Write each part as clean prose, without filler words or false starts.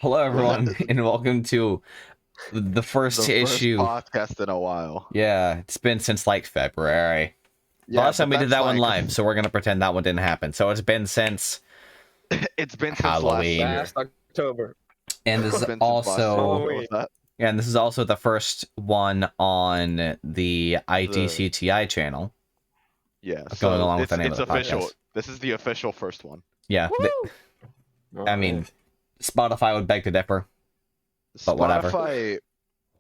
Hello, everyone, and welcome to the first issue podcast in a while. Yeah, it's been since like February. The last time we did that one live, so we're gonna pretend that one didn't happen. So it's been since it's been Halloween, last October, and this is also and this is also the first one on the ITCTI channel. Yeah, so going along with the name it's of the official. podcast. This is the official first one. Yeah, I mean, Spotify would beg to differ, but whatever.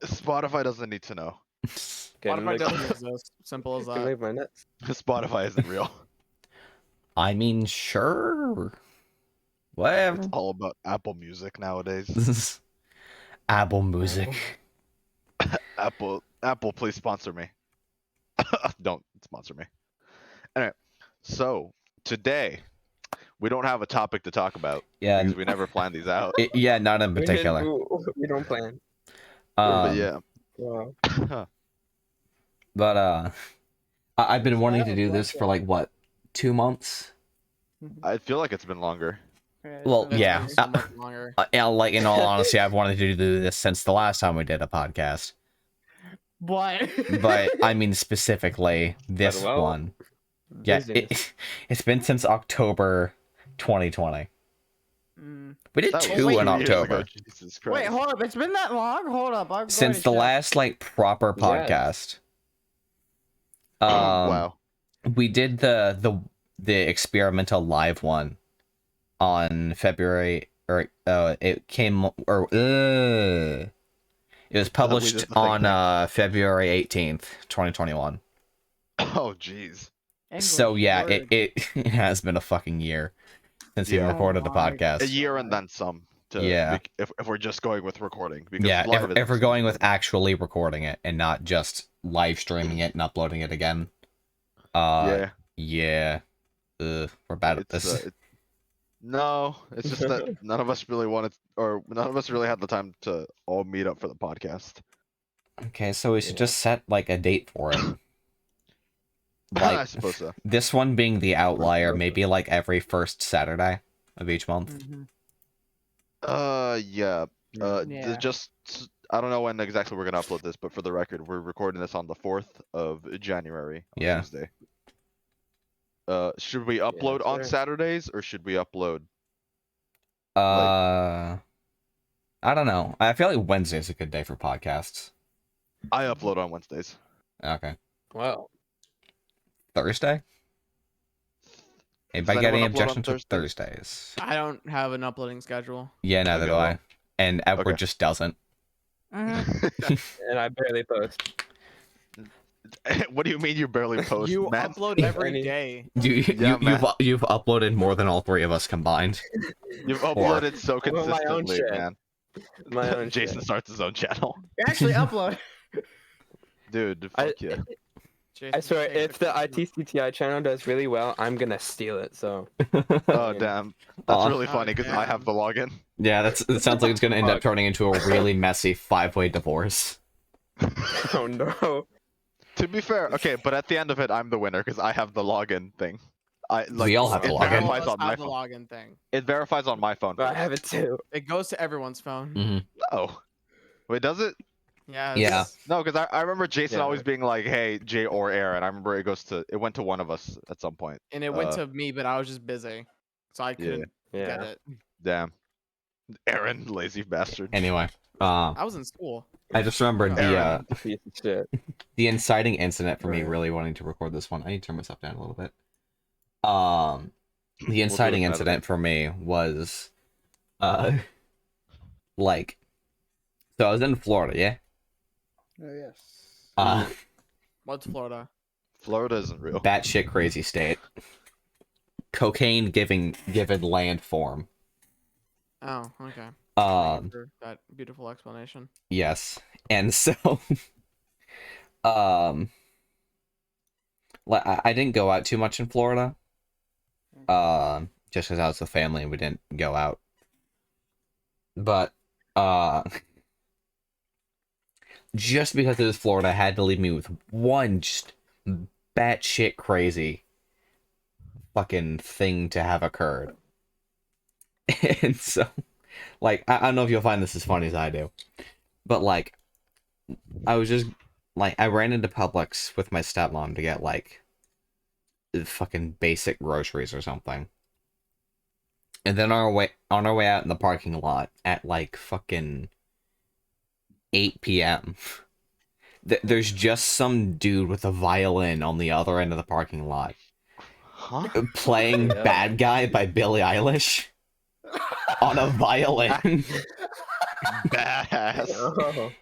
Spotify doesn't need to know. Spotify doesn't exist. Simple as that. Spotify isn't real. I mean, sure. Whatever. It's all about Apple Music nowadays. This is Apple Music. Apple, please sponsor me. Don't sponsor me. Anyway, so today we don't have a topic to talk about. Yeah, because we never planned these out. Yeah, not in particular. We don't plan. But yeah. Wow. But I've been wanting to do this for like what, 2 months? I feel like it's been longer. Well, yeah. So much longer. Like in all honesty, I've wanted to do this since the last time we did a podcast. But I mean specifically this one. Yeah, it's been since October 2020. We did 2 in October. Jesus Christ. Wait, hold up! It's been that long. Hold up! Since the last like proper podcast. Wow. We did the experimental live one on February, or it was published on February 18th, 2021. Oh jeez. So yeah, it has been a fucking year since we recorded the podcast. A year and then some. If we're just going with recording. Because if we're going with actually recording it and not just live streaming it and uploading it again. We're bad at this. No, it's just that none of us really wanted, or none of us really had the time to all meet up for the podcast. Okay, so we should just set like a date for it. Like, I suppose so. This one being the outlier, maybe like every first Saturday of each month. Just I don't know when exactly we're gonna upload this, but for the record, we're recording this on the 4th of January. Tuesday. Should we upload on Saturdays or should we upload? I don't know. I feel like Wednesday's a good day for podcasts. I upload on Wednesdays. Okay. Wow. Thursday? Anybody got any objections with Thursdays? I don't have an uploading schedule. Yeah, neither do I. And Edward just doesn't. And I barely post. What do you mean you barely post? You man? upload every day. You've uploaded more than all 3 of us combined. You've uploaded so consistently, man. My own Jason starts his own channel. Actually, upload. Dude, fuck yeah. I swear, if the ITCTI channel does really well, I'm gonna steal it. So. Oh damn, that's really funny because I have the login. Yeah, it sounds like it's gonna end up turning into a really messy 5-way divorce. Oh no. To be fair, okay, but at the end of it, I'm the winner because I have the login thing. We all have the login. Verifies on my phone. Login thing. It verifies on my phone. But I have it too. It goes to everyone's phone. No. Wait, does it? Yeah. Yeah. No, because I remember Jason always being like, "Hey, Jay or Aaron." I remember it went to one of us at some point. And it went to me, but I was just busy, so I couldn't get it. Damn. Aaron, lazy bastard. Anyway, I was in school. I just remembered the inciting incident for me really wanting to record this one. I need to turn myself down a little bit. The inciting incident for me was, like, so I was in Florida, yeah. Oh yes. What's Florida? Florida isn't real. Batshit crazy state. Cocaine given land form. Oh, okay. That beautiful explanation. Yes, and so, I didn't go out too much in Florida. Just because I was with family and we didn't go out. But, just because it was Florida, had to leave me with one just batshit crazy fucking thing to have occurred. And so Like, I don't know if you'll find this as funny as I do, but like, I was just like, I ran into Publix with my stepmom to get like fucking basic groceries or something. And then on our way out in the parking lot at like fucking 8 p.m. There's just some dude with a violin on the other end of the parking lot Huh? playing Yeah. Bad Guy by Billie Eilish on a violin. Badass. Oh.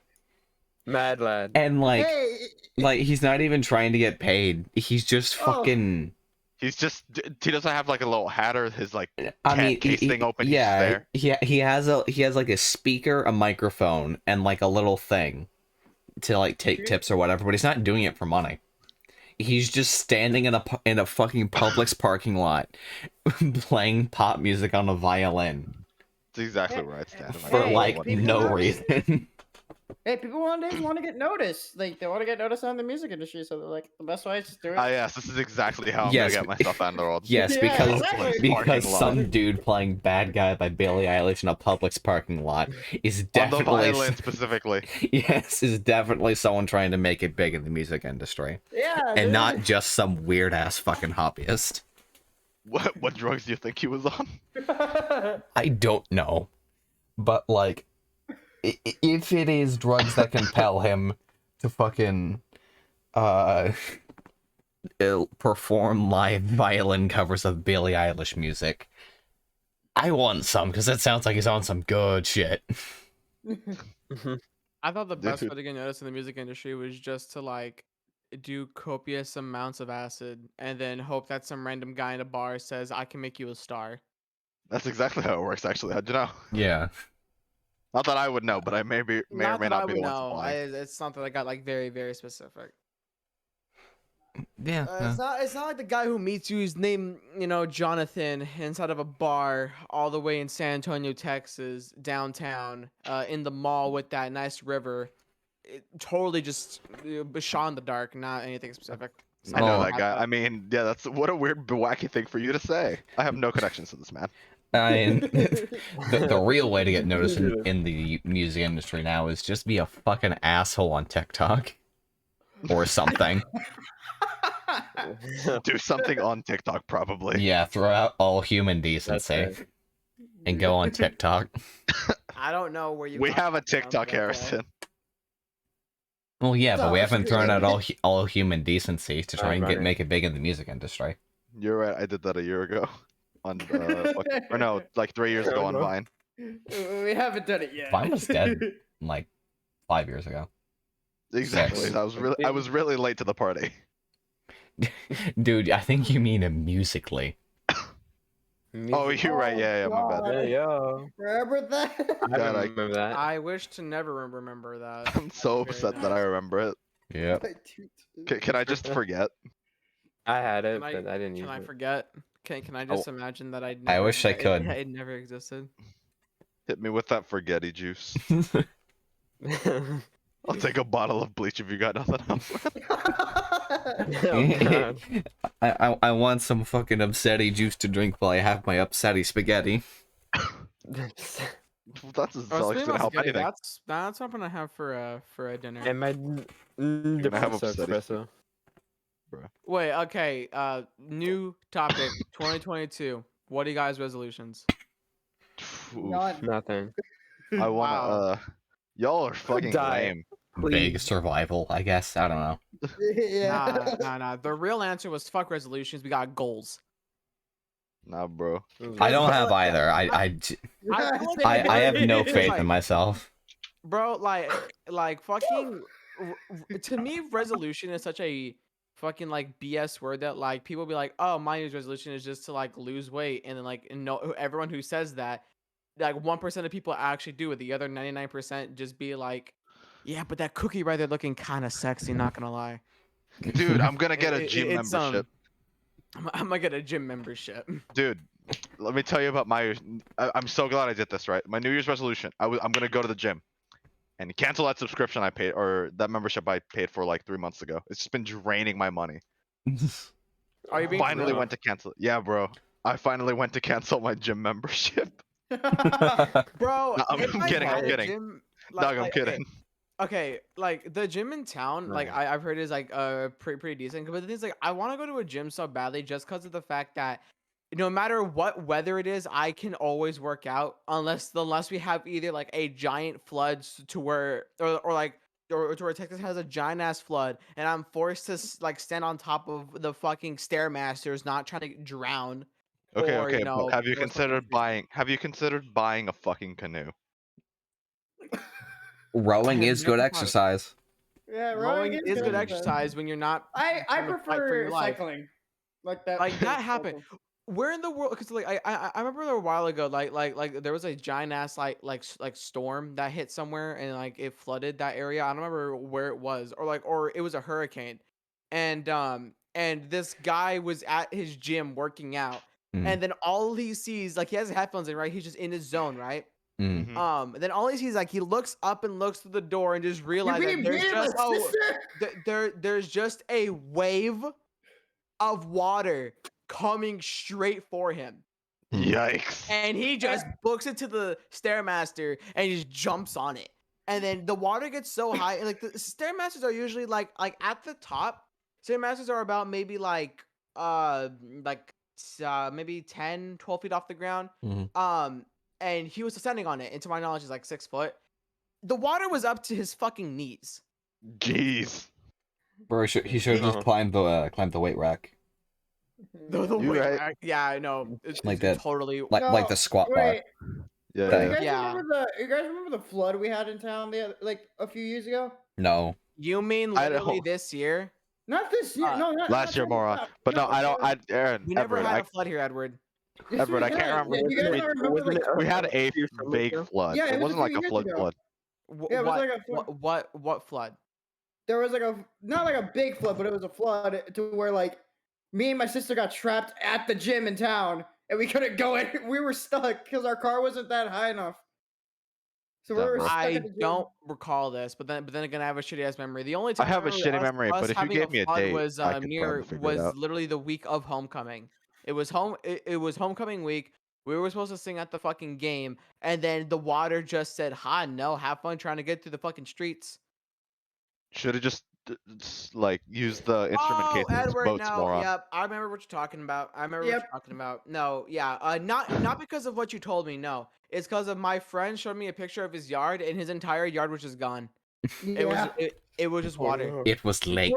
Mad lad. And like Hey, he's not even trying to get paid. He's just Oh. fucking He doesn't have like a little hat or his like I can mean, case thing open. yeah, He's there. he has like a speaker, a microphone, and like a little thing to like take tips or whatever. But he's not doing it for money. He's just standing in a fucking Publix parking lot, playing pop music on a violin That's exactly where I'd stand. for Hey, like people no are- reason. hey, people nowadays want to get noticed. Like they want to get noticed on the music industry, so they're like, the best way is to do it. Ah, yes, this is exactly how I'm Yes, gonna get myself out in the world. Yes, Yeah, because exactly. because Parking lot. some dude playing "Bad Guy" by Billie Eilish in a Publix parking lot is On the definitely violin specifically. yes, is definitely someone trying to make it big in the music industry, Yeah, and dude. not just some weird ass fucking hobbyist. What drugs do you think he was on? I don't know, but like, if it is drugs that compel him to fucking perform live violin covers of Billie Eilish music, I want some because it sounds like he's on some good shit. I thought the best Dude. way to get noticed in the music industry was just to like do copious amounts of acid and then hope that some random guy in a bar says, "I can make you a star." That's exactly how it works, actually. How'd you know? Yeah. Not that I would know, but I may or may Not that I not be would the one know. supplying. It's something that got like very, very specific. Yeah. It's not like the guy who meets you, his name, Jonathan, inside of a bar all the way in San Antonio, Texas, downtown, in the mall with that nice river. It totally just shot in the dark, not anything specific. I know Oh. that guy. I mean, yeah, that's what a weird, wacky thing for you to say. I have no connections to this man. I mean, the real way to get noticed in the music industry now is just be a fucking asshole on TikTok or something. Do something on TikTok, probably. Yeah, throw out all human decency right. and go on TikTok. I don't know where you. We got have a that from, TikTok, but okay. Harrison. Well, yeah, but we Oh, haven't thrown out all human decency to try and Right. make it big in the music industry. You're right. I did that a year ago. On or no, like 3 years ago on Vine. We haven't done it yet. Vine was dead like 5 years ago. Exactly. Yes. I was really late to the party. Dude, I think you mean musically. Oh, you're right. Yeah, my bad. Yeah, yo. Remember that? I God, I- remember that. I wish to never remember that. I'm so Very upset that I nice. remember it. Yeah. Can I just forget? I had it, Can I- but I didn't use Can I it. forget? Can I just imagine that I? I wish I could. It never existed. Hit me with that forgetty juice. I'll take a bottle of bleach if you got nothing else. Oh, God. I want some fucking upsetty juice to drink while I have my upsetty spaghetti. That's Oh, all speaking gonna about help spaghetti, anything. that's what I'm gonna have for a dinner. And my gonna have depressor upsetty. espresso. Wait, okay. New topic, 2022. What are you guys' resolutions? Oof. Not Nothing. I wanna. Wow. Y'all are fucking Die. lame. Vague survival, I guess. I don't know. yeah. Nah. The real answer was fuck resolutions. We got goals. Nah, bro. I don't have either. I have no faith in myself. Bro, like fucking. To me, resolution is such a fucking like BS word that like people be like, oh, my New Year's resolution is just to like lose weight, and then like no, everyone who says that, like 1% of people actually do it. The other 99% just be like, yeah, but that cookie right there looking kind of sexy. Not gonna lie. Dude, I'm gonna get a It- gym it's, membership. I'm gonna get a gym membership. Dude, let me tell you about my. I'm so glad I did this right. My New Year's resolution. I'm gonna go to the gym, and cancel that subscription I paid or that membership I paid for like 3 months ago. It's just been draining my money. Are you being for Finally real? went to cancel. Yeah, bro. I finally went to cancel my gym membership. Bro, No, I'm if I kidding, I'm had a kidding. gym, Doug, I'm okay, kidding. okay, like the gym in town, like Right. I've heard is like pretty decent. But the thing is, like, I want to go to a gym so badly just because of the fact that no matter what weather it is, I can always work out unless we have either like a giant flood to where or like or to where Texas has a giant ass flood and I'm forced to like stand on top of the fucking stairmasters, not trying to drown. Okay, Or, okay, but have you or something considered crazy. buying? Have you considered buying a fucking canoe? I Rowing have is good never thought of- exercise. Yeah, Rowing is good exercise. exercise when you're not I trying to fight for prefer your life. cycling. Like that. Like that happened. Where in the world? Because like I remember a while ago, like there was a giant ass like storm that hit somewhere and like it flooded that area. I don't remember where it was, or it was a hurricane, and this guy was at his gym working out, Mhm. and then all he sees, like, he has headphones in, right? He's just in his zone, right? Mm. Then all he sees, like, he looks up and looks through the door and just realizes that there's just there's just a wave of water coming straight for him. Yikes! And he just books it to the stairmaster and he just jumps on it. And then the water gets so high, and like the stairmasters are usually like at the top. Stairmasters are about maybe maybe 10, 12 feet off the ground. Mhm. And he was standing on it, and to my knowledge, is like 6 foot. The water was up to his fucking knees. Jeez. Bro, he should have just climbed the weight rack. The You weight right. rack. Yeah, I know. It's Like that. totally. Like the squat bar. Wait, Yeah. wait, Yeah. you guys remember the flood we had in town a few years ago? No. You mean I literally don't- this year? Not this year. No, not Last year, not- moron. not- But no, I don't. Aaron, We never Everett, had a flood here, Edward. Yes, Everett, we I can't had. remember. You guys We- don't remember? wasn't Like, it we had a few summers big ago? flood. Yeah, it it was wasn't a like few a years flood ago. flood. Yeah, it was like a flood. What flood? There was like not like a big flood, but it was a flood to where like me and my sister got trapped at the gym in town, and we couldn't go in. We were stuck because our car wasn't that high enough. So we Damn, were bro. stuck I at the gym. don't recall this, but then again, I have a shitty ass memory. The only time I have a remember shitty memory, us but if you having gave me a flood date, was I could probably figure it out. literally the week of homecoming. It was homecoming week. We were supposed to sing at the fucking game, and then the water just said, "Ha, no, have fun trying to get through the fucking streets." Should have just like used the instrument Oh, case as Edward, boats, no, moron. yep, I remember what you're talking about. I remember what Yep. you're talking about. No, yeah, not because of what you told me. No, it's because of my friend showed me a picture of his yard, and his entire yard was just gone. Yeah. It was just water. It was lake.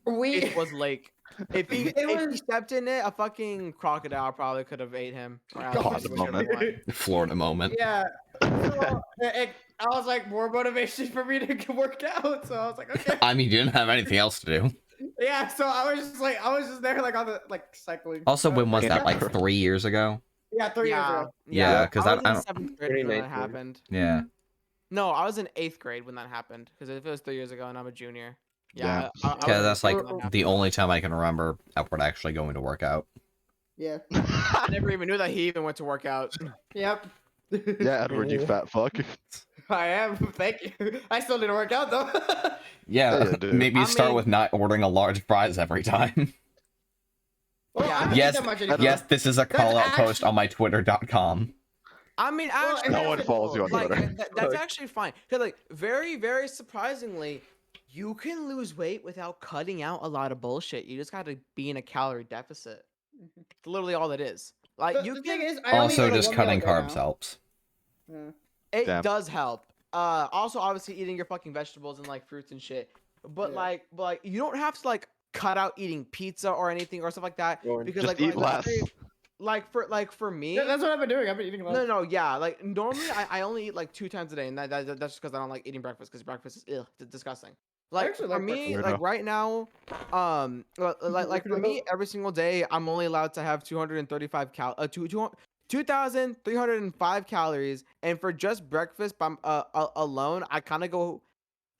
We It was lake. If he It was- stepped in it, a fucking crocodile probably could have ate him. Or God, alligator, whichever one. Florida moment. yeah. So I was like more motivation for me to work out. So I was like, okay. I mean, you didn't have anything else to do. Yeah. So I was just there like on the cycling. Also, when was that? Yeah. Like 3 years ago? Yeah, 3 years Yeah, ago. Yeah, 'cause I I was in don't- 7th grade when that 2019. happened. Yeah. No, I was in 8th grade when that happened. Because if it was 3 years ago and I'm a junior. Yeah. I Yeah, was in that's 8th grade like when that the happened. only time I can remember Edward actually going to work out. Yeah. I never even knew that he even went to work out. Yep. Yeah, Edward, you fat fuck. I am. Thank you. I still didn't work out though. Yeah, Yeah, dude. maybe I start mean- with not ordering a large fries every time. Well, Yeah. I don't eat Yes, that much anymore. yes, this is a call out post actually- on my twitter.com. I mean, Well, actually, no one follows you on like, Twitter. that's actually fine. Cause like very, very surprisingly, you can lose weight without cutting out a lot of bullshit. You just got to be in a calorie deficit. It's literally all it is. Like The you thing can. is, I only Also, eat a just 1 meal cutting a day carbs now. helps. Yeah. It Damn. does help. Also, obviously, eating your fucking vegetables and like fruits and shit. But Yeah. like, you don't have to like cut out eating pizza or anything or stuff like that Or because Just like eat let's less. say, like for me. Yeah, that's what I've been doing. I've been eating less. No, yeah. Like normally, I only eat like 2 times a day, and that's just because I don't like eating breakfast. Because breakfast is disgusting. Like actually for like me, breakfast. like right now, like for me, every single day, I'm only allowed to have 235 2,305 calories, and for just breakfast, alone, I kind of go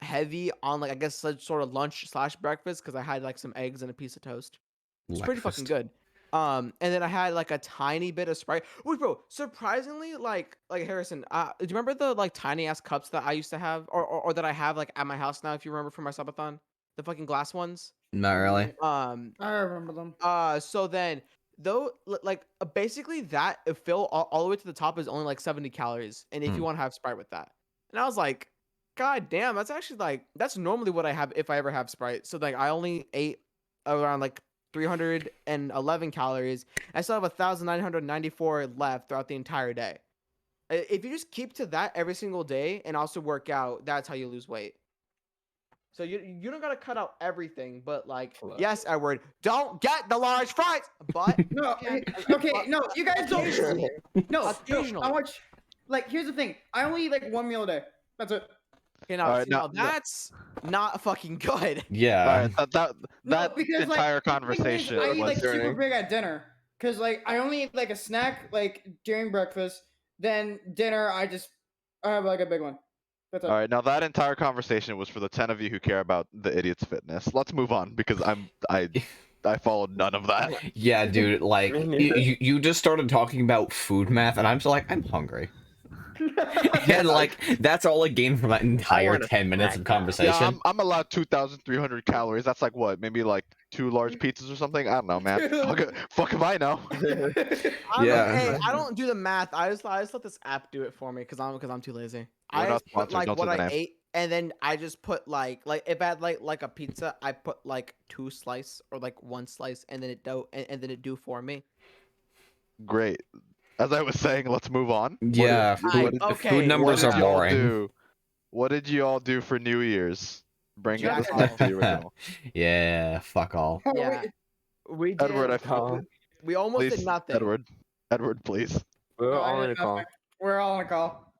heavy on like I guess such sort of lunch/breakfast because I had like some eggs and a piece of toast. It's pretty fucking Breakfast. good. And then I had like a tiny bit of Sprite. Wait, bro, surprisingly, like Harrison, do you remember the like tiny ass cups that I used to have, or that I have like at my house now? If you remember from my subathon, the fucking glass ones. Not really. I remember them. So then basically that fill all the way to the top is only like 70 calories, and if you want to have Sprite with that, and I was like, God damn, that's actually like that's normally what I have if I ever have Sprite. So like I only ate around like 311 calories. I still have 1,994 left throughout the entire day. If you just keep to that every single day and also work out, that's how you lose weight. So you don't gotta cut out everything, but like yes, Edward, don't get the large fries, but No, can- okay, but no, you guys don't. occasionally, No, I occasionally. want. Like, here's the thing. I only eat like one meal a day. That's it. Okay, now, Alright, see, now no. that's not fucking good. Yeah. Alright, that No, because entire like, the thing is, conversation I eat was like super Concerning. big at dinner. Cause like I only eat like a snack like during breakfast. Then dinner, I have like a big one. That's it. all right. Now that entire conversation was for the 10 of you who care about the idiot's fitness. Let's move on because I followed none of that. Yeah, dude, like Me neither. you just started talking about food math, and I'm just like, I'm hungry. And like that's all I gained from that entire want a 10 minutes of snack now. conversation. Yeah, I'm allowed 2,300 calories. That's like what? Maybe like 2 large pizzas or something. I don't know, man. Fuck if I know. Yeah. Hey, I don't do the math. I just let this app do it for me because I'm too lazy. We're I not just put sponsored, like don't what say the I name. ate, and then I just put like if I had like a pizza, I put like 2 slice or like 1 slice, and then and then it do for me. Great. As I was saying, let's move on. Yeah, Alright, okay. food numbers are What did y'all boring. do? What did you all do for New Year's? Bring Jack this off. back to the original. Yeah, fuck all. Oh, Yeah, wait, we did. Edward, I Oh, We almost please, did nothing. Edward, please. we're no, I all did in a call. nothing. We're all on a call.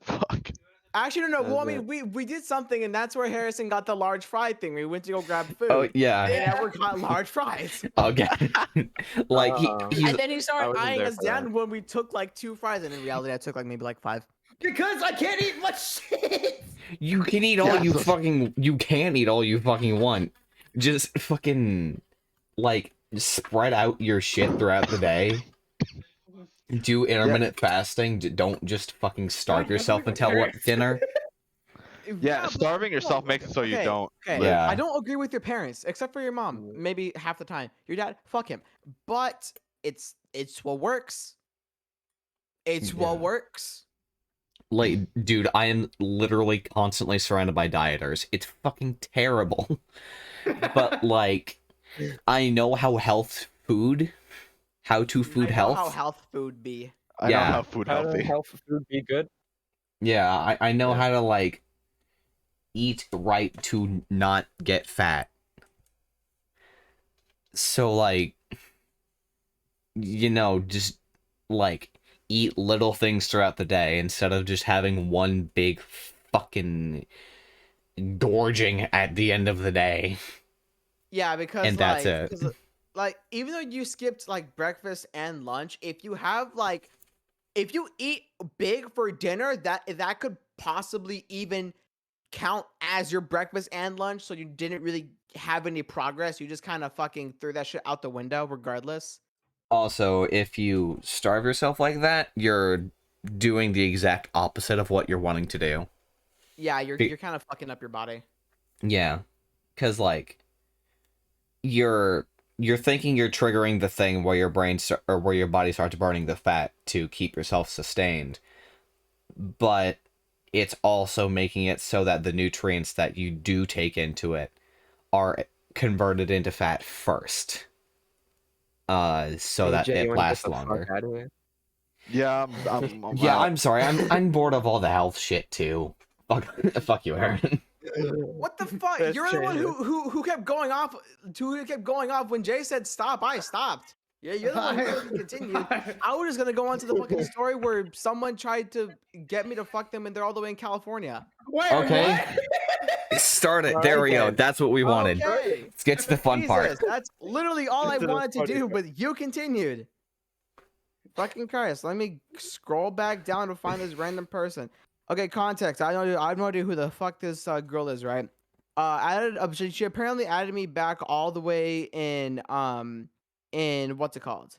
Fuck. Actually, no. Well, I That's mean, we did something, and that's where Harrison got the large fry thing. We went to go grab food. Oh yeah. And Yeah. Edward got large fries. Okay. Like he's And then he I started wasn't eyeing there us for that. down when we took like 2 fries, and in reality, I took like maybe like 5. Because I can't eat much shit. you can eat all you Yes. fucking you can eat all you fucking want. Just fucking like spread out your shit throughout the day. Do intermittent fasting. Don't just fucking starve yourself until what dinner. Yeah, but starving come yourself on, makes it so you okay, don't Okay, live. Yeah. I don't agree with your parents, except for your mom. Mm. Maybe half the time. Your dad, fuck him. But it's what works. It's Yeah. what works. Like, dude, I am literally constantly surrounded by dieters. It's fucking terrible. But like, I know how how to food I know health. how health food be. I Yeah. don't have food How to healthy. health food be good? Yeah, I know Yeah. how to like eat right to not get fat. So like, just like eat little things throughout the day instead of just having one big fucking gorging at the end of the day. Yeah, because And that's it. 'cause, like even though you skipped like breakfast and lunch, if you eat big for dinner, that could possibly even count as your breakfast and lunch. So you didn't really have any progress. You just kind of fucking threw that shit out the window, regardless. Also, if you starve yourself like that, you're doing the exact opposite of what you're wanting to do. Yeah, you're Be- kind of fucking up your body. Yeah, because like you're thinking you're triggering the thing where your or where your body starts burning the fat to keep yourself sustained, but it's also making it so that the nutrients that you do take into it are converted into fat first, so Hey, that Jay, you it wanna get lasts the fuck longer. out of here? Yeah, Yeah, out. I'm sorry. I'm bored of all the health shit too. Fuck you, Aaron. What the fuck? That's You're the one crazy. who kept going off. Who kept going off when Jay said stop. I stopped. Yeah, you're the one who continued. I was just gonna go on to the fucking story where someone tried to get me to fuck them, and they're all the way in California. Wait, Okay. what? Start it. All There right, we go. then. That's what we wanted. Okay. Let's get to the fun part. Jesus, that's literally all I Get to the wanted to funny do, part. but you continued. Fucking Christ. Let me scroll back down to find this random person. Okay, context. I have no idea who the fuck this girl is, right? She apparently added me back all the way in what's it called?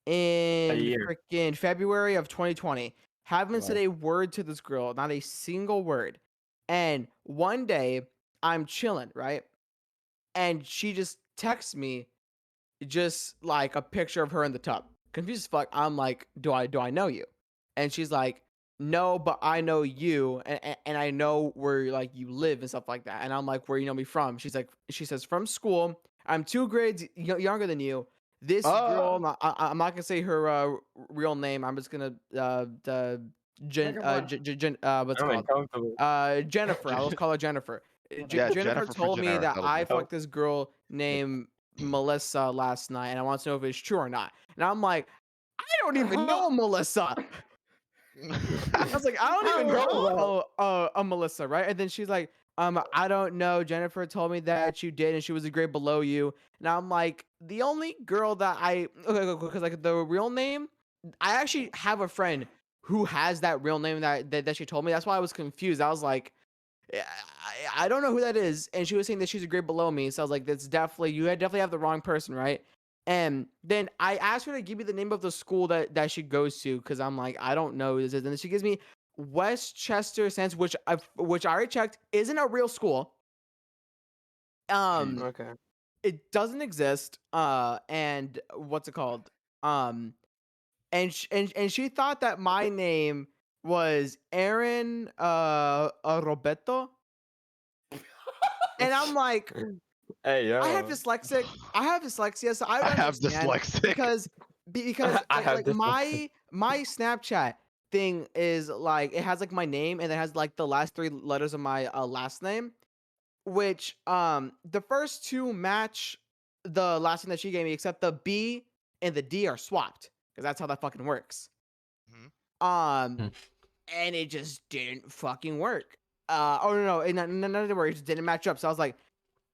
In year. freaking February of 2020. Haven't said a word to this girl, not a single word. And one day I'm chilling, right? And she just texts me just like a picture of her in the tub. Confused as fuck. I'm like, do I know you? And she's like, no, but I know you, and I know where like you live and stuff like that. And I'm like, where you know me from? She says from school. I'm 2 grades younger than you. This girl, I'm not gonna say her real name. I'm just gonna Second one. what's it I'm called? uncomfortable. Jennifer. I'll just call her Jennifer. Yeah, Jennifer Jennifer for told me generic, that that'll I do. fucked this girl named Melissa last night, and I want to know if it's true or not. And I'm like, I don't even know Melissa. I was like, I don't even know a Melissa, right? And then she's like, I don't know. Jennifer told me that you did, and she was a grade below you. And I'm like, the only girl that because like the real name, I actually have a friend who has that real name that she told me. That's why I was confused. I was like, I don't know who that is. And she was saying that she's a grade below me. So I was like, you definitely have the wrong person, right? And then I asked her to give me the name of the school that she goes to, because I'm like, I don't know who this is. And then she gives me Westchester Sense, which I already checked, isn't a real school. Okay. It doesn't exist. And what's it called? And she thought that my name was Aaron Roberto. And I'm like, Hey, yo. I have dyslexia, so I I don't have understand dyslexic. because I have like my Snapchat thing is like, it has like my name and it has like the last 3 letters of my last name, which the first 2 match the last name that she gave me, except the B and the D are swapped, because that's how that fucking works. Mhm. And it just didn't fucking work. No, none of the words just didn't match up. So I was like,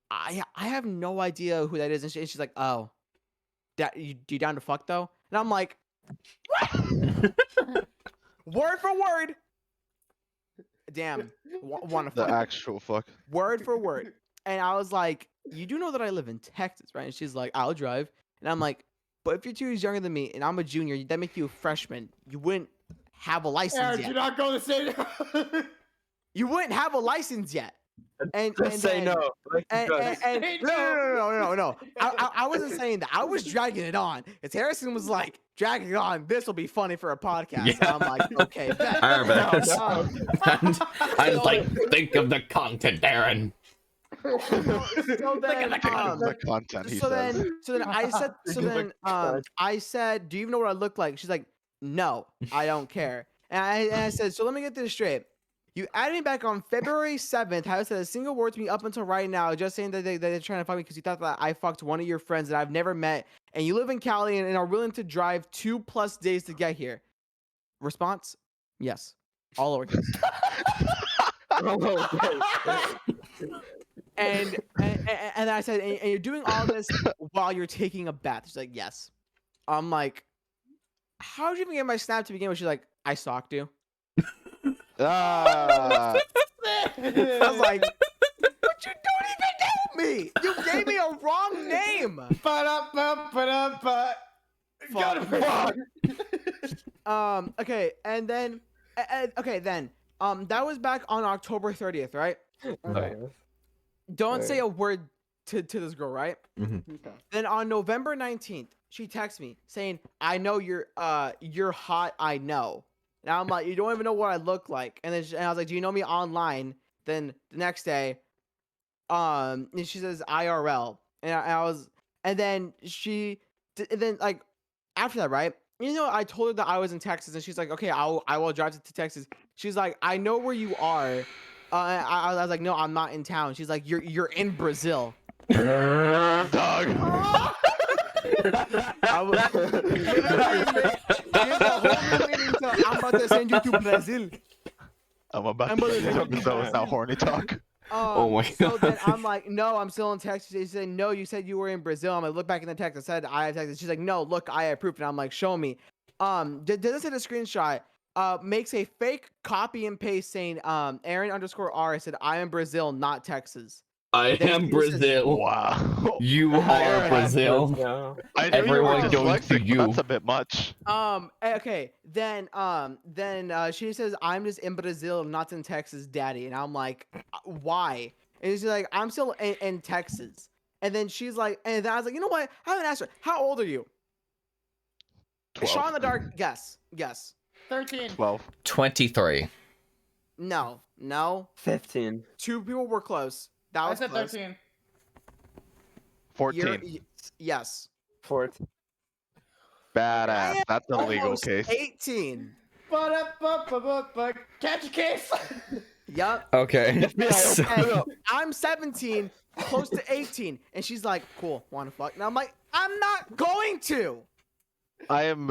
I have no idea who that is. And she's like, oh, that you down to fuck though? And I'm like, what? Word for word. Damn, want to The fuck? actual fuck. Word for word. And I was like, you do know that I live in Texas, right? And she's like, I'll drive. And I'm like, but if you're 2 years younger than me and I'm a junior, that make you a freshman. You wouldn't have a license Aaron, yet. do not go the same. You wouldn't have a license yet. And Say then- no. Like he And, does. and, Say no. I wasn't saying that. I was dragging it on. It's Harrison was like, dragging it on. This will be funny for a podcast. Yeah. And I'm like, okay, bet. I remember this. Um, I was like, think of the content, Darren. so then, The content he so says. then I said, do you even know what I look like? She's like, no, I don't care. And I said, so let me get this straight. You added me back on February 7th. Haven't said a single word to me up until right now, just saying that they're trying to fuck me because you thought that I fucked one of your friends that I've never met, and you live in Cali and are willing to drive 2+ days to get here. Response? Yes. All lowercase. And I said, and you're doing all this while you're taking a bath. She's like, yes. I'm like, how did you even get my snap to begin with? She's like, I stalked you. Ah, I was like, but you don't even know me. You gave me a wrong name. Ba-da-ba-ba-da-ba. Fuck. Okay, and then, that was back on October 30th, right? Okay. Don't say a word to this girl, right? Okay. Then on November 19th, she texts me saying, I know you're hot, I know. And I'm like, you don't even know what I look like. And then I was like, do you know me online? Then the next day, and she says IRL. And then like after that, right? You know, I told her that I was in Texas, and she's like, okay, I will drive to Texas. She's like, I know where you are. I was like, no, I'm not in town. She's like, you're in Brazil. dog. I was I'm about to send you to Brazil. I'm about I'm to gonna get do something so it's not horny talk. Oh my So then God. I'm like, no, I'm still in Texas. She said, no, you said you were in Brazil. I'm like, look back in the text. I said I have Texas. She's like, no, look, I have proof. And I'm like, show me. Did this hit a screenshot? Makes a fake copy and paste saying, Aaron_R said, I am Brazil, not Texas. I Then am she says- Brazil. Wow. You are Brazil. No. I knew Everyone you were goes to dyslexic, but you. that's a bit much. Okay, then she says, I'm just in Brazil, not in Texas, daddy. And I'm like, why? And she's like, I'm still in Texas. And then she's like, and then I was like, you know what? I haven't asked her. How old are you? 12. Shot in the dark. Guess. 13. 12. 23. No. 15. 2 people were close. That I was said close. 13. 14. Yes. 4th. Badass. That's a legal Almost case. 18. But catch a case. Yup. Okay. So- And I'm 17, close to 18, and she's like, "Cool, want to fuck?" And I'm like, "I'm not going to." I'm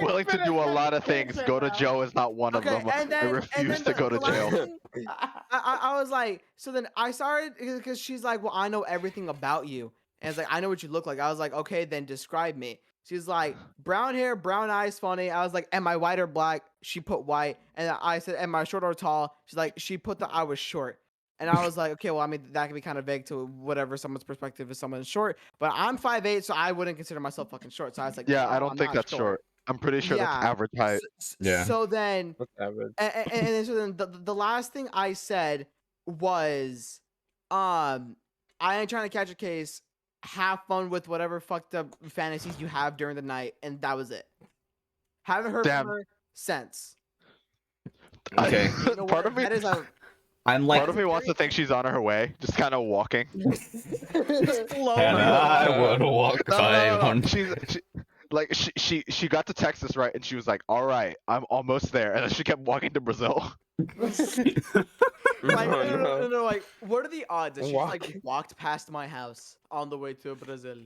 willing to do a lot of things. Go to Joe is not one of Okay, them. and then I refuse to go to the last jail. thing, I was like, so then I started because she's like, "Well, I know everything about you," and it's like, "I know what you look like." I was like, "Okay, then describe me." She's like, "Brown hair, brown eyes, funny." I was like, "Am I white or black?" She put white, and I said, "Am I short or tall?" She's like, "She put the I was short." And I was like, okay, well, I mean, that can be kind of vague to whatever someone's perspective is someone's short. But I'm 5'8", so I wouldn't consider myself fucking short. So I was like, Yeah, no, I don't I'm think not that's short. I'm pretty sure Yeah. that's average height. Yeah. So then, What's average? and then, so then the last thing I said was, I ain't trying to catch a case. Have fun with whatever fucked up fantasies you have during the night, and that was it. Haven't heard Damn. from her since. Okay. You know Part what? of me, That is a I'm like, part of me wants to think she's on her way, just kind of walking. slow. and I would walk No, no, no, no. 500. She got to Texas, right, and she was like, "All right, I'm almost there," and then she kept walking to Brazil. Like, Oh, no, like, what are the odds that she's like Walk. walked past my house on the way to Brazil?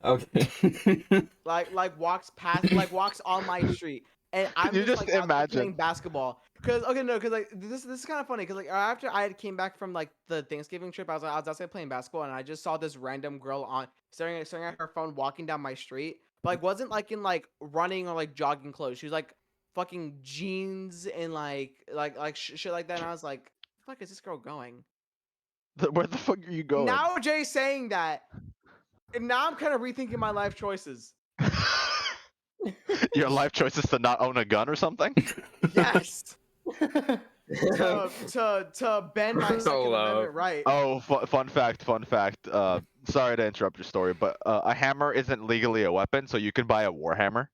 Okay. Like walks past, like walks on my street, and I'm You just just like out there imagine. playing basketball. Cause like this is kind of funny. Cause like after I had came back from like the Thanksgiving trip, I was outside playing basketball, and I just saw this random girl on staring at her phone walking down my street. But like wasn't like in like running or like jogging clothes. She was like fucking jeans and like shit like that. And I was like, fuck is this girl going? Where the fuck are you going? Now Jay's saying that, and now I'm kind of rethinking my life choices. Your life choice is to not own a gun or something. Yes. to bend my Second Hello. Amendment right. Oh, fun fact. Sorry to interrupt your story, but a hammer isn't legally a weapon, so you can buy a war hammer,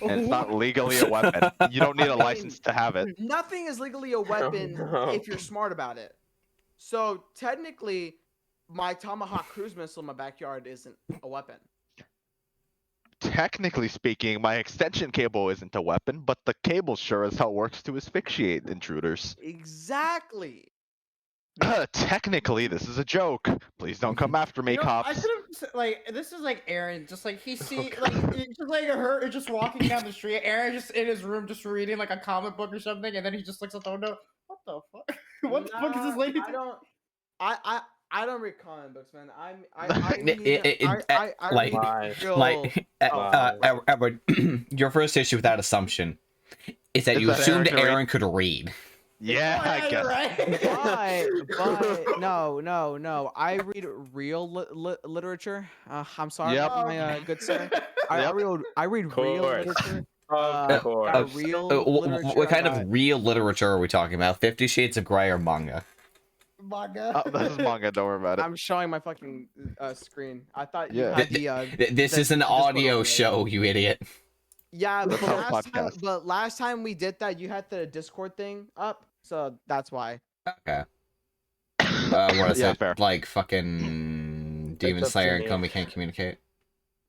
and it's not legally a weapon. You don't need a license to have it. Nothing is legally a weapon no. if you're smart about it. So technically, my Tomahawk cruise missile in my backyard isn't a weapon. Technically speaking, my extension cable isn't a weapon, but the cable sure as hell works to asphyxiate intruders. Exactly. Technically, this is a joke. Please don't come after me, You know, I cops. could have like this is like Aaron, just like he see like it's just like her just walking down the street. Aaron just in his room just reading like a comic book or something, and then he just looks at the window. What the fuck? What the fuck is this lady I doing? don't. I don't read comic books, man. I Like- Why? Like, Edward, your first issue with that assumption is that Is you that assumed Aaron can read? Aaron could read. Yeah, I you're guess. right. but no. I read real literature. I'm sorry, Yep. my good sir. I Yep. read real Course. literature. Of course. Real What literature. kind I got- of real literature are we talking about? 50 Shades of Grey or manga? Manga. Oh, this is manga. Don't worry about it. I'm showing my fucking screen. I thought you Yeah. had the This the is an Discord audio over there. show, you idiot. Yeah, That's how last time we did that, you had the Discord thing up, so that's why. Okay. What is Yeah, it? fair. Like fucking Demon up to Slayer and me. Come We Can't Communicate?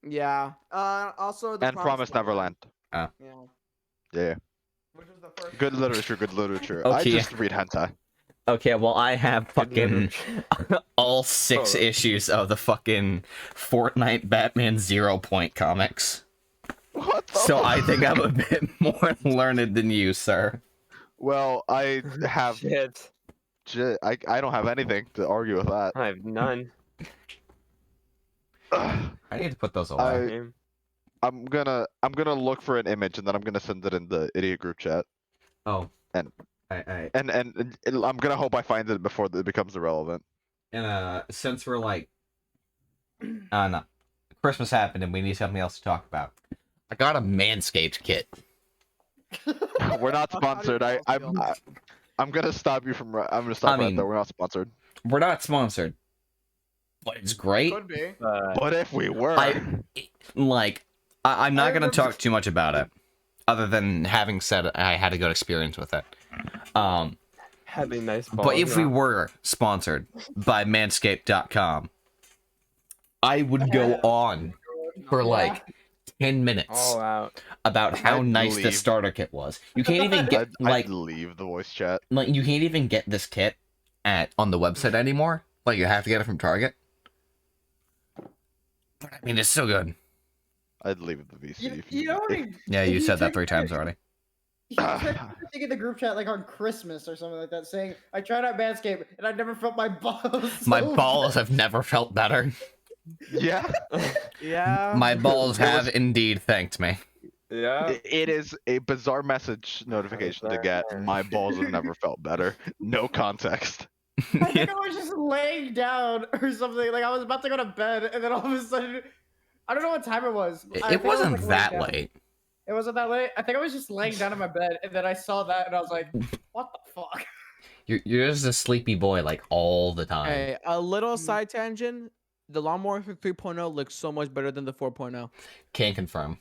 Yeah. Also the And Promised Neverland. Yeah. Yeah. Which was the first Good one. literature. Good literature. I Okay. just read hentai. Okay, well, I have fucking all 6 Oh. issues of the fucking Fortnite Batman 0 Point comics. What the So fuck? I think I'm a bit more learned than you, sir. Well, I have. Shit. I don't have anything to argue with that. I have none. Ugh. I need to put those away. Name. I'm gonna look for an image and then I'm gonna send it in the idiot group chat. Oh. And- I And I'm gonna hope I find it before it becomes irrelevant. and since we're like no. Christmas happened and we need something else to talk about. I got a Manscaped kit. We're not How do you sponsored. feel? I'm gonna stop you from. I'm gonna stop I right mean- there. We're not sponsored. We're not sponsored. but it's great. Could be. But if we were, I'm not gonna talk too much about it, other than having said I had a good experience with it. Having nice balls. But if we were sponsored by Manscaped.com, I would go on for like 10 minutes all out. about how I'd nice this leave. starter kit was. You can't even get I'd leave the voice chat. you can't even get this kit on the website anymore. Like you have to get it from Target. But I mean, it's so good. I'd leave the VC. You, if you know what? Yeah, you said that 3 times already. You said something in the group chat like on Christmas or something like that, saying I tried out Manscaped and I never felt my balls. My so balls have never felt better. Yeah, Yeah. My balls have indeed thanked me. Yeah. it is a bizarre message notification to get. My balls have never felt better. No context. I think I was just laying down or something. Like I was about to go to bed, and then all of a sudden, I don't know what time it was. I It think I was, wasn't like, that laying down. late. It wasn't that late. I think I was just laying down in my bed, and then I saw that, and I was like, "What the fuck?" You're just a sleepy boy like all the time. Hey, a little side tangent. The Lawnmower 3.0 looks so much better than the 4.0. Can't confirm.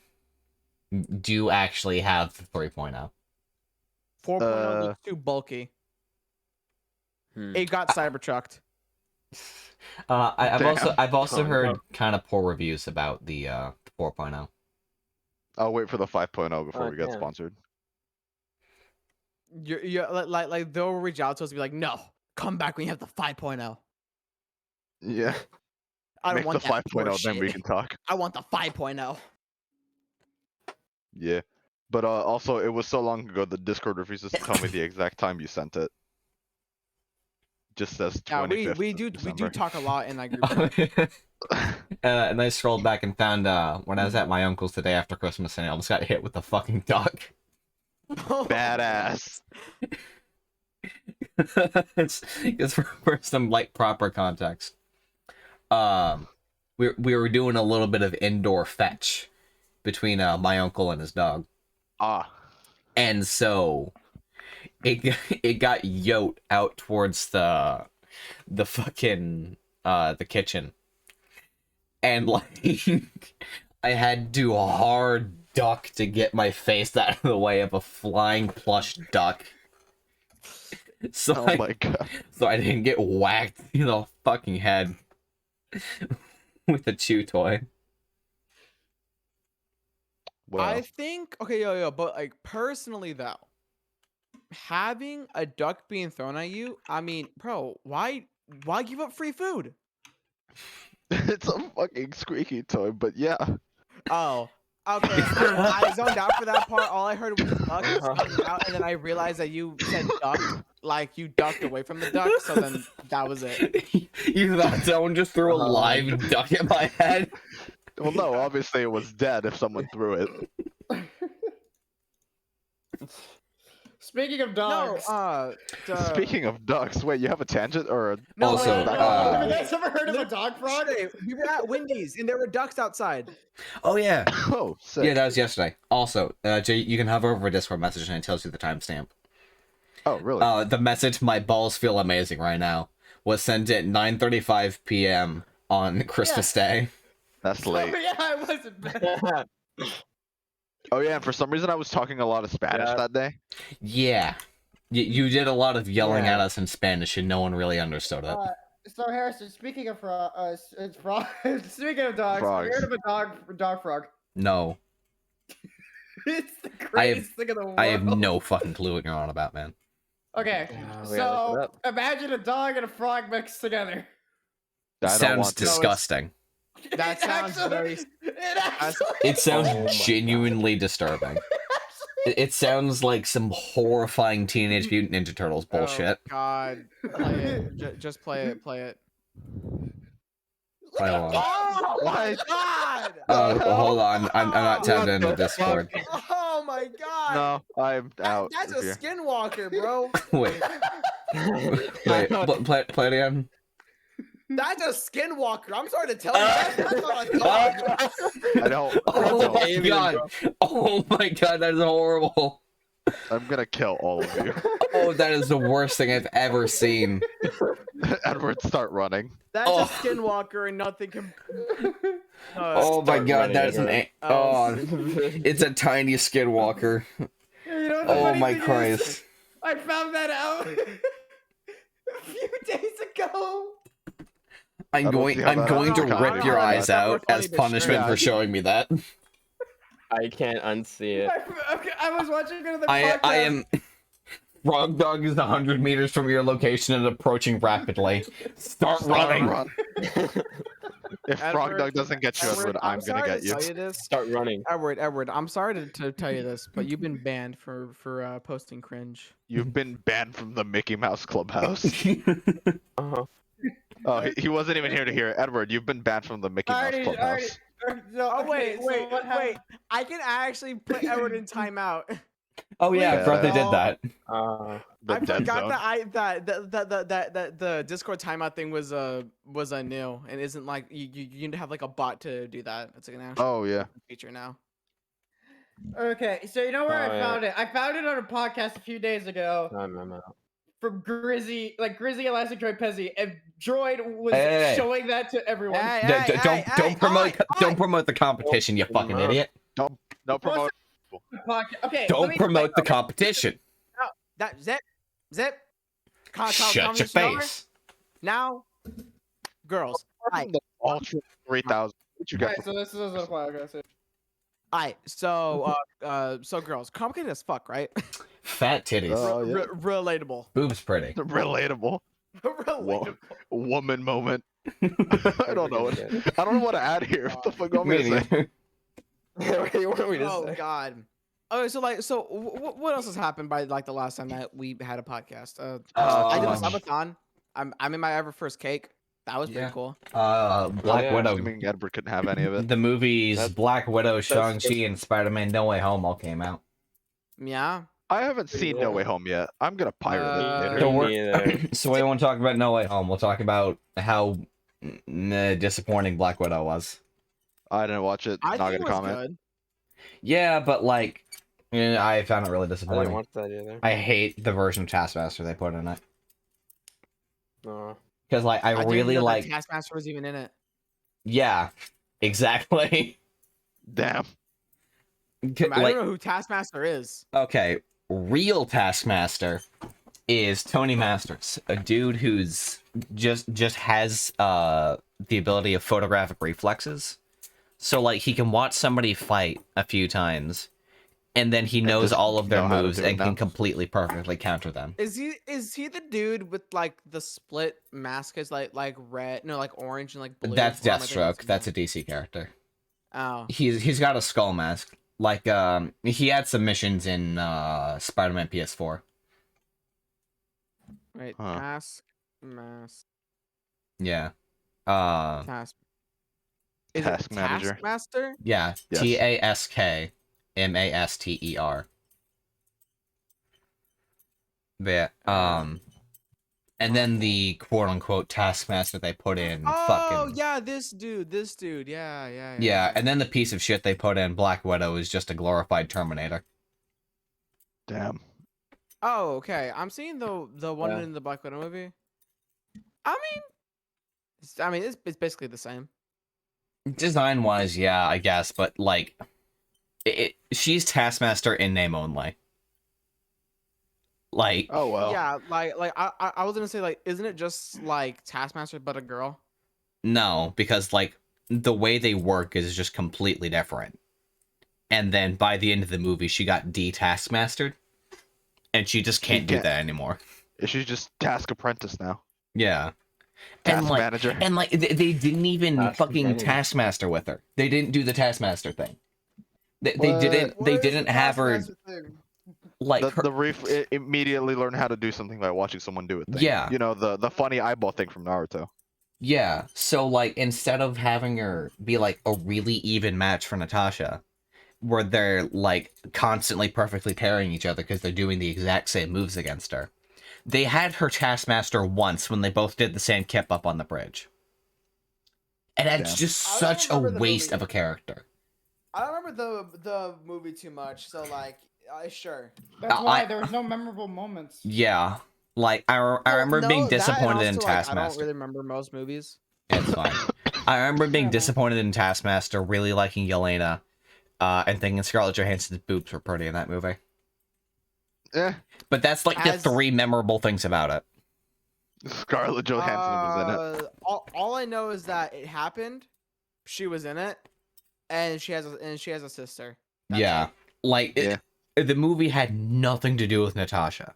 Do actually have the 3.0. 4.0 looks too bulky. It got Cybertrucked. I've also Calm heard down. kind of poor reviews about the 4.0. I'll wait for the 5.0 before Oh, we get damn. sponsored. You're like they'll reach out to us and be like, no, come back when you have the 5.0. Yeah, I don't make want the that 5.0, then we bullshit. can talk. I want the 5.0. Yeah, but also it was so long ago the Discord refuses to tell me the exact time you sent it. Just says Yeah, 25th we of do December. talk a lot in that group chat. And I scrolled back and found when I was at my uncle's the day after Christmas and I almost got hit with a fucking duck. Badass. Because for some like proper context, we were doing a little bit of indoor fetch between my uncle and his dog, Ah, and so it got yote out towards the fucking the kitchen, and like I had to do a hard duck to get my face out of the way of a flying plush duck. So oh my god. so I didn't get whacked in the fucking head with a chew toy. Well, I think okay, but like personally though, having a duck being thrown at you, I mean, bro, why give up free food? it's a fucking squeaky toy, but yeah. Oh, okay. I zoned out for that part. All I heard was duck coming out, and then I realized that you said duck, like you ducked away from the duck. So then that was it. You thought someone just threw a live duck at my head? Well, no, obviously it was dead if someone threw it. Speaking of dogs, Speaking of ducks, wait, you have a tangent or? No, Also, wait, no, have you wait. guys ever heard of a dog frog? Yesterday, we were at Wendy's and there were ducks outside. Oh yeah, Oh, sick. yeah, that was yesterday. Also, Jay, you can hover over a Discord message and it tells you the timestamp. Oh, really? The message "My balls feel amazing right now" was sent at 9:35 p.m. on Christmas Day. That's Oh, late. yeah, I wasn't bad. Oh yeah, and for some reason I was talking a lot of Spanish Yeah. that day. Yeah, you did a lot of yelling Yeah. at us in Spanish and no one really understood it. So Harrison, speaking of speaking of dogs, have you heard of a dog frog? No, It's the I have- greatest thing in the world. I have no fucking clue what you're on about, man. Okay, Yeah, we gotta look it so up. imagine a dog and a frog mixed together. I don't Sounds want to. disgusting. That sounds very. It sounds Oh my God. genuinely disturbing. It sounds like some horrifying Teenage Mutant Ninja Turtles bullshit. Oh, God, play it. Just play it. Play it. Hold on. Oh my What? God! Oh, hold on. I'm not tabbed into What the Discord. Oh my God! No, I'm out. That's of a here. skinwalker, bro. Wait, play it again. That's a skinwalker. I'm sorry to tell you. That's not a dog. I don't. Oh my alien, god! Oh my god, that is horrible. I'm gonna kill all of you. Oh, that is the worst thing I've ever seen. Edward, start running. That's Oh. a skinwalker and nothing can. Oh my Start god, running, that is an Edward. it's a tiny skinwalker. You know what the Oh funny my thing is? Christ. I found that out a few days ago. I'm don't going see how that to has to rip your come eyes out. out Funny, as but punishment sure. for showing me that. I can't unsee it. I was watching another I podcast. am Frog Dog is 100 meters from your location and approaching rapidly. Start running. Run. If Frog Edward, Dog doesn't get you, Edward, I'm gonna sorry get to you. tell you this. Start running. Edward, I'm sorry to tell you this, but you've been banned for posting cringe. You've been banned from the Mickey Mouse Clubhouse. Uh-huh. Oh, he wasn't even here to hear it. Edward, you've been banned from the Mickey Mouse Clubhouse. No, Oh okay, so what happened- I can actually put Edward in timeout. Oh yeah, I forgot they did that. The I dead forgot zone. that the Discord timeout thing was new and isn't like you need to have like a bot to do that. It's like an actual Oh yeah. feature now. Okay, so you know where Oh, I yeah. found it? I found it on a podcast a few days ago I'm out. from Grizzy Elastic Droid Pezzy, and Droid was Hey. showing that to everyone. Don't promote the competition, you fucking idiot. No promote. Okay, Don't promote the competition. That zip. Shut your conversation over. face. Now, girls. Alright, Ultra 3000. What you got? Alright, so this is a podcast. alright. So girls, complicated as fuck, right? Fat titties. Oh, yeah. Relatable. Boobs pretty. Relatable. Relatable. Woman moment. I don't know. I don't know what to add here. What the fuck do you want me to say? What do you want me to Oh say? God. Okay, so what else has happened by like the last time that we had a podcast? I did a subathon. I'm in my ever first cake. That was pretty Yeah. cool. Black yeah. Widow. Assuming Edward couldn't have any of it. The movies That's- Black Widow, Shang-Chi, that's- and Spider-Man No Way Home all came out. Yeah. I haven't seen No Way Home yet. I'm gonna pirate it later. So Me we're- neither. So we won't talk about No Way Home. We'll talk about how disappointing Black Widow was. I didn't watch it. I Not think it gonna was comment. good. Yeah, but like, I found it really I didn't disappointing. watch that either. I hate the version of Taskmaster they put in it. No. Because like, I didn't really know that like. Taskmaster was even in it. Yeah, exactly. Damn. I don't know who Taskmaster is. Okay, real Taskmaster is Tony Masters, a dude who's just has the ability of photographic reflexes. So like he can watch somebody fight a few times, and then he knows just all of their know how to moves do it and now. can completely perfectly counter them. Is he the dude with like the split mask is like red, no, like orange and like blue? That's Or am I thinking of Deathstroke. That's a something DC character. else? He's got a skull mask. Like he had some missions in Spider-Man PS4. Oh, right. Huh. Taskmaster. Yeah. Task. Is Task it Manager. Taskmaster? Yeah. Yes. Taskmaster. Yeah. And then the quote-unquote Taskmaster they put in Oh fucking yeah, this dude. Yeah. yeah, and then the piece of shit they put in Black Widow is just a glorified Terminator. Damn. Oh, okay. I'm seeing the one Yeah. in the Black Widow movie. I mean, it's basically the same. Design-wise, yeah, I guess, but like, she's Taskmaster in name only. Like, Oh well. Yeah, like I was gonna say like, isn't it just like Taskmaster but a girl? no, because like the way they work is just completely different. And then by the end of the movie, she got de-Taskmastered, and she just can't do can't- that anymore. She's just Task Apprentice now. Yeah. Task Manager. And like they didn't even Task fucking Manager. Taskmaster with her. They didn't do the Taskmaster thing. They What? didn't have her like her, Immediately learn how to do something by watching someone do it. Thing. Yeah. You know the funny eyeball thing from Naruto. yeah. So like instead of having her be like a really even match for Natasha, where they're like constantly perfectly pairing each other because they're doing the exact same moves against her, they had her Taskmaster once when they both did the same kip up on the bridge. And that's Damn. just I don't such a remember the waste movie. of a character. I don't remember the movie too much, so like, sure. That's why I- there was no memorable moments. Yeah. Like I Well, remember being no, that and disappointed in also, like, I don't Taskmaster. really remember most movies. It's fine. I remember being Yeah. disappointed in Taskmaster, really liking Yelena, and thinking Scarlett Johansson's boobs were pretty in that movie. Yeah, But that's like As- the three memorable things about it. Scarlett Johansson was in it. All I know is that it happened. She was in it, and she has a sister. That's Yeah, it. like Yeah. the movie had nothing to do with Natasha,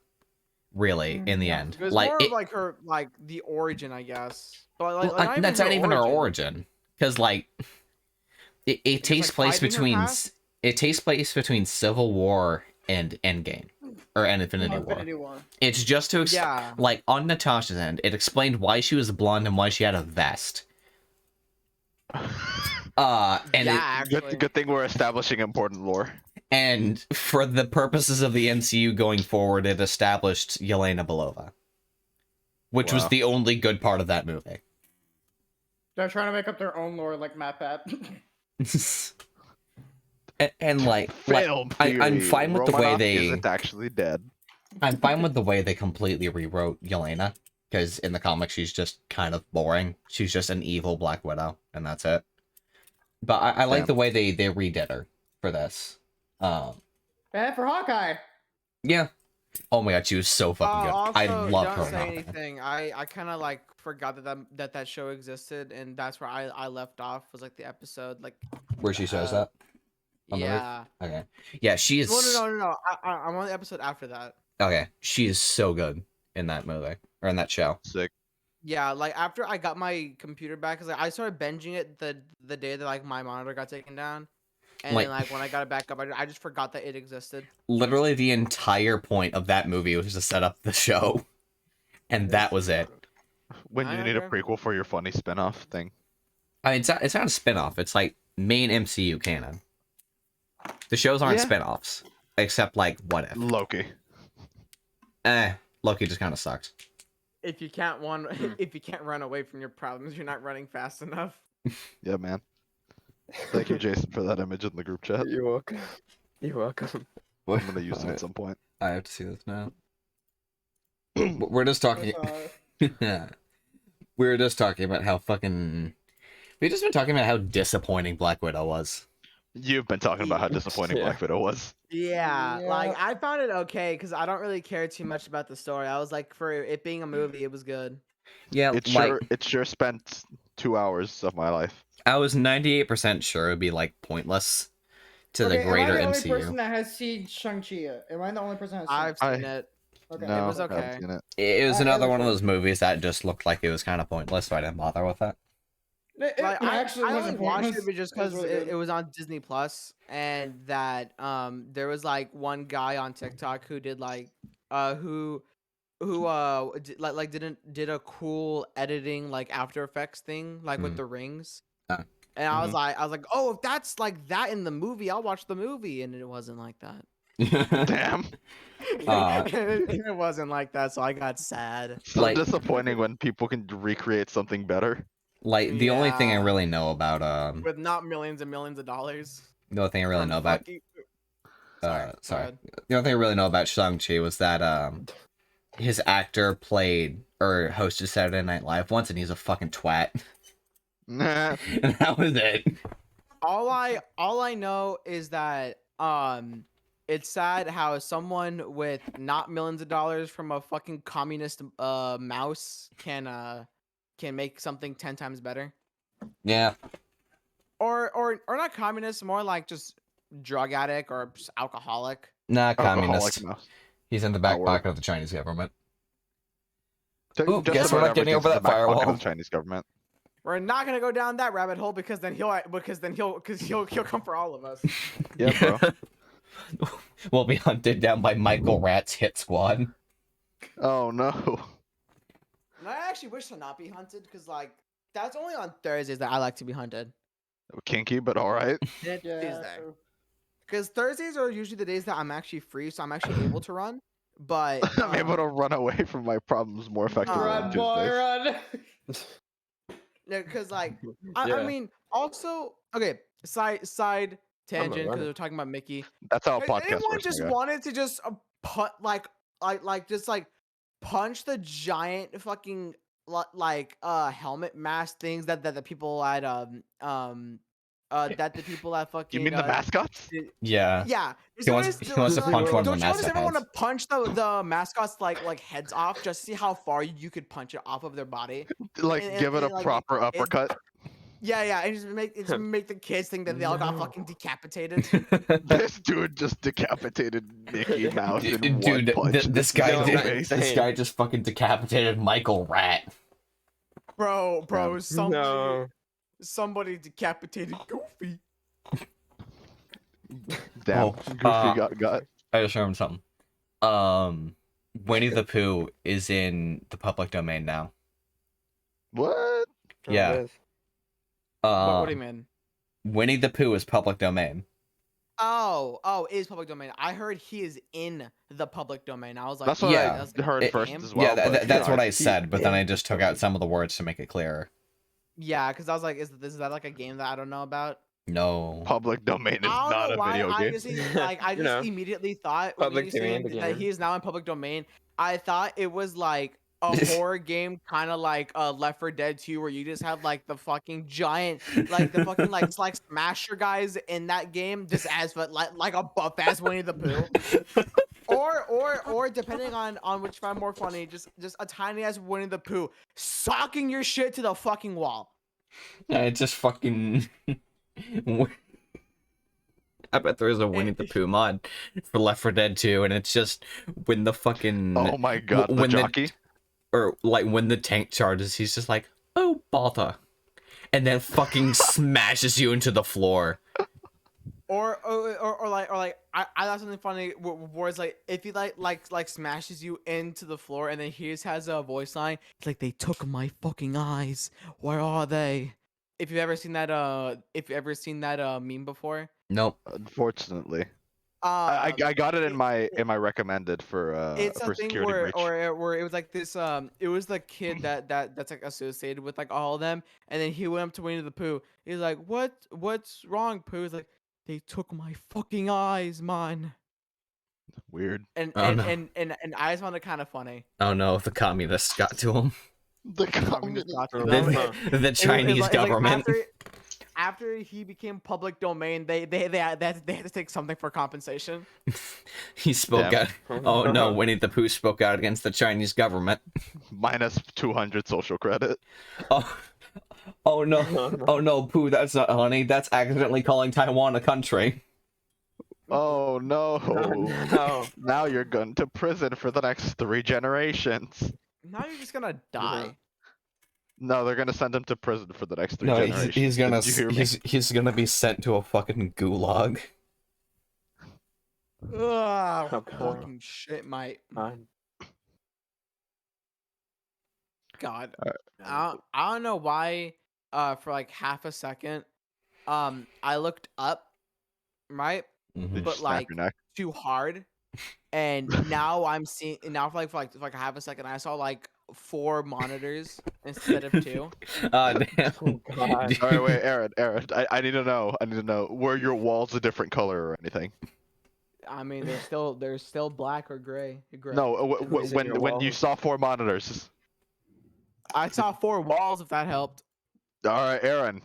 really. In the No. end, It was like more it, of like her the origin, I guess. But like, well, that's not even her origin, because like it takes like, place fighting her between past? it takes place between Civil War and Endgame, or and Infinity War. Infinity War. It's just to Yeah. like on Natasha's end, it explained why she was blonde and why she had a vest. And yeah, it, actually. Good thing we're establishing important lore. and for the purposes of the MCU going forward, it established Yelena Belova, which was Wow. the only good part of that movie. They're trying to make up their own lore like Matt Pat. and like Film I'm theory. fine with the way Romanoff they isn't actually dead. I'm fine with the way they completely rewrote Yelena, because in the comics she's just kind of boring. She's just an evil Black Widow, and that's it. But I like Damn. the way they redid her for this. And for Hawkeye. Yeah. Oh my god, she was so fucking good. Also, I love don't her. say in Hawkeye. anything. I kind of like forgot that show existed, and that's where I left off, was like the episode, like, Where she shows uh, up. On the roof? yeah. Okay. Yeah, she is. Well, no. I'm on the episode after that. Okay, she is so good in that movie or in that show. Sick. Yeah, like after I got my computer back, cause like I started binging it the day that like my monitor got taken down, and Like- then like when I got it back up, I just forgot that it existed. Literally, the entire point of that movie was to set up the show, and that was it. When you need a Okay. prequel for your funny spin-off thing. I mean, it's not a spin-off. It's like main MCU canon. The shows aren't Yeah. spin-offs, except like What If. Loki. Loki just kind of sucks. If you can't run away from your problems, you're not running fast enough. Yeah, man. Thank you, Jason, for that image in the group chat. You're welcome. You're welcome. I'm gonna use it at some point. I have to see this now. We're just talking. We were just talking about how fucking. We've just been talking about how disappointing Black Widow was. You've been talking about how disappointing Yeah. Black Widow was. Yeah, like Yeah. I found it okay because I don't really care too much about the story. I was like, for it being a movie, it was good. Yeah, It sure spent 2 hours of my life. I was 98% sure it would be like pointless to the Okay, greater am I the only person MCU. that has seen Shang-Chi yet? Am I the only person that has I've seen seen it. Okay. No, was I haven't okay. seen it. It was I another one of understand. those movies that just looked like it was kind of pointless, so I didn't bother with it. Like, I actually only wasn't watched pointless. it just It was because really good. it was on Disney Plus, and that there was like one guy on TikTok who did like who did a cool editing like After Effects thing like with Mm. the rings. Ah. And I was like, oh, if that's like that in the movie, I'll watch the movie, and it wasn't like that. Damn. It wasn't like that, so I got sad. So Like- disappointing when people can recreate something better. Like the only thing I Yeah. really know about With not millions and millions of dollars. the only thing I really from know about fucking- sorry. go ahead. The only thing I really know about Shang-Chi was that his actor played or hosted Saturday Night Live once, and he's a fucking twat. Nah. And that was it. All I know is that it's sad how someone with not millions of dollars from a fucking communist mouse can make something 10 times better. Yeah. Or not communist, more like just drug addict or just alcoholic. Nah, Alcoholic communist. mouse. He's in the back word. pocket of the Chinese government. Just Ooh, guess about we're not getting everything's over in that the back pocket of firewall. the Chinese government. We're not gonna go down that rabbit hole because then he'll come for all of us. Yeah, bro. We'll be hunted down by Michael Rat's hit squad. Oh no. And I actually wish to not be hunted because like that's only on Thursdays that I like to be hunted. Kinky, but all right. Yeah, Tuesday. true. Because Thursdays are usually the days that I'm actually free, so I'm actually able to run. But I'm able to run away from my problems more effectively on Run, boy, Tuesdays. run. because like I Yeah. mean also okay side tangent because runner. we're talking about Mickey. That's how a If podcast anyone works. just my guy. wanted to just put like just like punch the giant fucking like helmet mask things that the people at that the people at fucking You mean the mascots? Yeah. yeah. He wants to punch one of the Don't you just mascot ever want to heads. punch the mascots like heads off just to see how far you could punch it off of their body? Like give it a like, proper uppercut. Yeah, and just make the kids think that they all got No. fucking decapitated. This dude just decapitated Mickey Mouse in one Dude, punch. this guy No, did, that's this insane. guy just fucking decapitated Michael Rat. Bro, No. somebody decapitated Goofy. Damn, Oh, Goofy got. I just remembered something. Winnie the Pooh is in the public domain now. What? Yeah. It is. What do you mean? Winnie the Pooh is public domain. Oh, it is public domain. I heard he is in the public domain. I was like, That's what Yeah. I heard It- first game? as well. Yeah, but, that's you know, what I he- said, but then I just took out some of the words to make it clearer. Yeah, because I was like, is that like a game that I don't know about? No. Public domain is I don't not know a why. video I game. just like I You just know, immediately thought when public you saying domain that game. he is now in public domain, I thought it was like a horror game, kind of like Left 4 Dead 2, where you just have like the fucking giant, like the fucking like smasher guys in that game, just as but like a buff ass Winnie the Pooh. Or depending on which I find more funny, just a tiny ass Winnie the Pooh socking your shit to the fucking wall. Yeah, it just fucking. I bet there's a Winnie the Pooh mod for Left 4 Dead 2, and it's just when the fucking Oh my god, the when jockey. or like when the tank charges, he's just like, "Oh bother," and then fucking smashes you into the floor. Or like I thought something funny where it's like if he like smashes you into the floor and then he just has a voice line, it's like, they took my fucking eyes, where are they? If you've ever seen that meme before, Nope. Unfortunately, I got it in my recommended for it's a for thing security breach. where it was like this it was the kid that's like associated with like all of them, and then he went up to Winnie the Pooh. He's like, what's wrong, Pooh? He's like, they took my fucking eyes, man. Weird. And Oh, and, no. and I just found it kind of funny. Oh no, the communists got to him. The Communist communist. Nazi. Oh, That was- no. The Chinese it's like government. after he became public domain, they had to take something for compensation. He spoke Damn. out. Oh no, Winnie the Pooh spoke out against the Chinese government. Minus 200 social credit. Oh no. Oh no, Pooh, that's not honey. That's accidentally calling Taiwan a country. Oh no. No. Now you're going to prison for the next 3 generations. Now you're just gonna die. No, they're gonna send him to prison for the next 3 No, generations. he's gonna Did you hear me? he's gonna be sent to a fucking gulag. Ugh, God. fucking shit, mate. Fine. God. Alright. I don't know why. For like half a second, I looked up, right, Mhm. Did you but, snap like, your neck? too hard, and now I'm seeing. Now for like half a second, I saw like 4 monitors instead of 2. Damn. Oh, God. All right, wait, Aaron, I need to know, were your walls a different color or anything? I mean, they're still black or gray. No, Is it your when you walls? saw 4 monitors. I saw 4 walls. If that helped. All right, Aaron,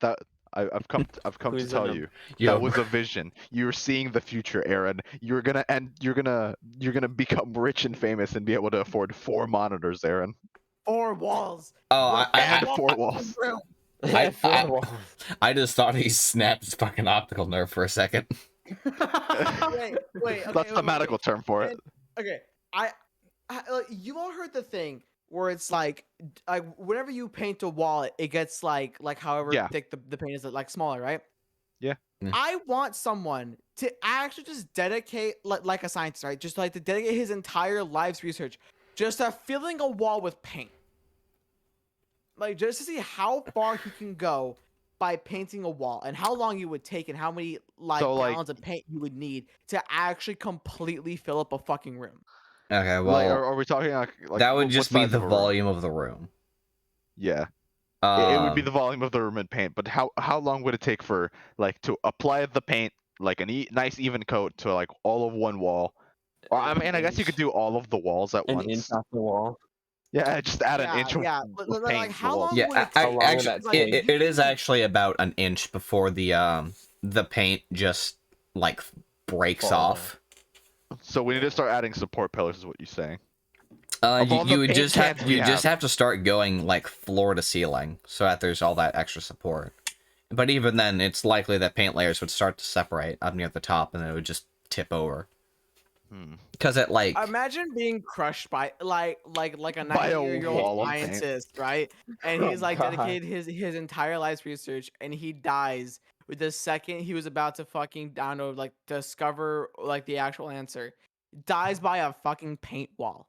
that I've come to Who's in tell them? you. Yo, That was a vision. You're seeing the future, Aaron. You're gonna become rich and famous and be able to afford 4 monitors, Aaron. 4 walls. oh, And I, 4 walls. I- Four walls. I just thought he snapped his fucking optical nerve for a second. Wait. Okay, That's the wait. medical term for it. Okay, I like, you all heard the thing where it's like whenever you paint a wall, it gets like however Yeah. thick the paint is, like smaller, right? Yeah. Yeah. I want someone to actually just dedicate like a scientist, right? Just like to dedicate his entire life's research just to filling a wall with paint. Like just to see how far he can go by painting a wall and how long it would take and how many So, like- gallons of paint you would need to actually completely fill up a fucking room. Okay, Like, well, are we talking like that would what just be size the of a room? volume of the room. Yeah. It would be Um, the volume of the room in paint, but how long would it take for like to apply the paint like a nice even coat to like all of one wall, Or I mean, I guess you could do all of the walls at an once. inch off the wall. Yeah, just add an Yeah, inch of, yeah. of Like, paint. to the how walls. long Yeah, would it How take? long would actually, that Like, take? it is you- actually about an inch before the paint just like breaks Fall off. So we need to start adding support pillars, is what you're saying. You, Of all the you would paint just have cans we have. to start going like floor to ceiling so that there's all that extra support. But even then, it's likely that paint layers would start to separate up near the top, and then it would just tip over. Hmm. Because it like Imagine being crushed by like a By a 90-year-old wall of paint. scientist, right? And Oh, he's like God. dedicated his entire life's research, and he dies with the second he was about to fucking I don't know, like discover like the actual answer. Dies by a fucking paint wall.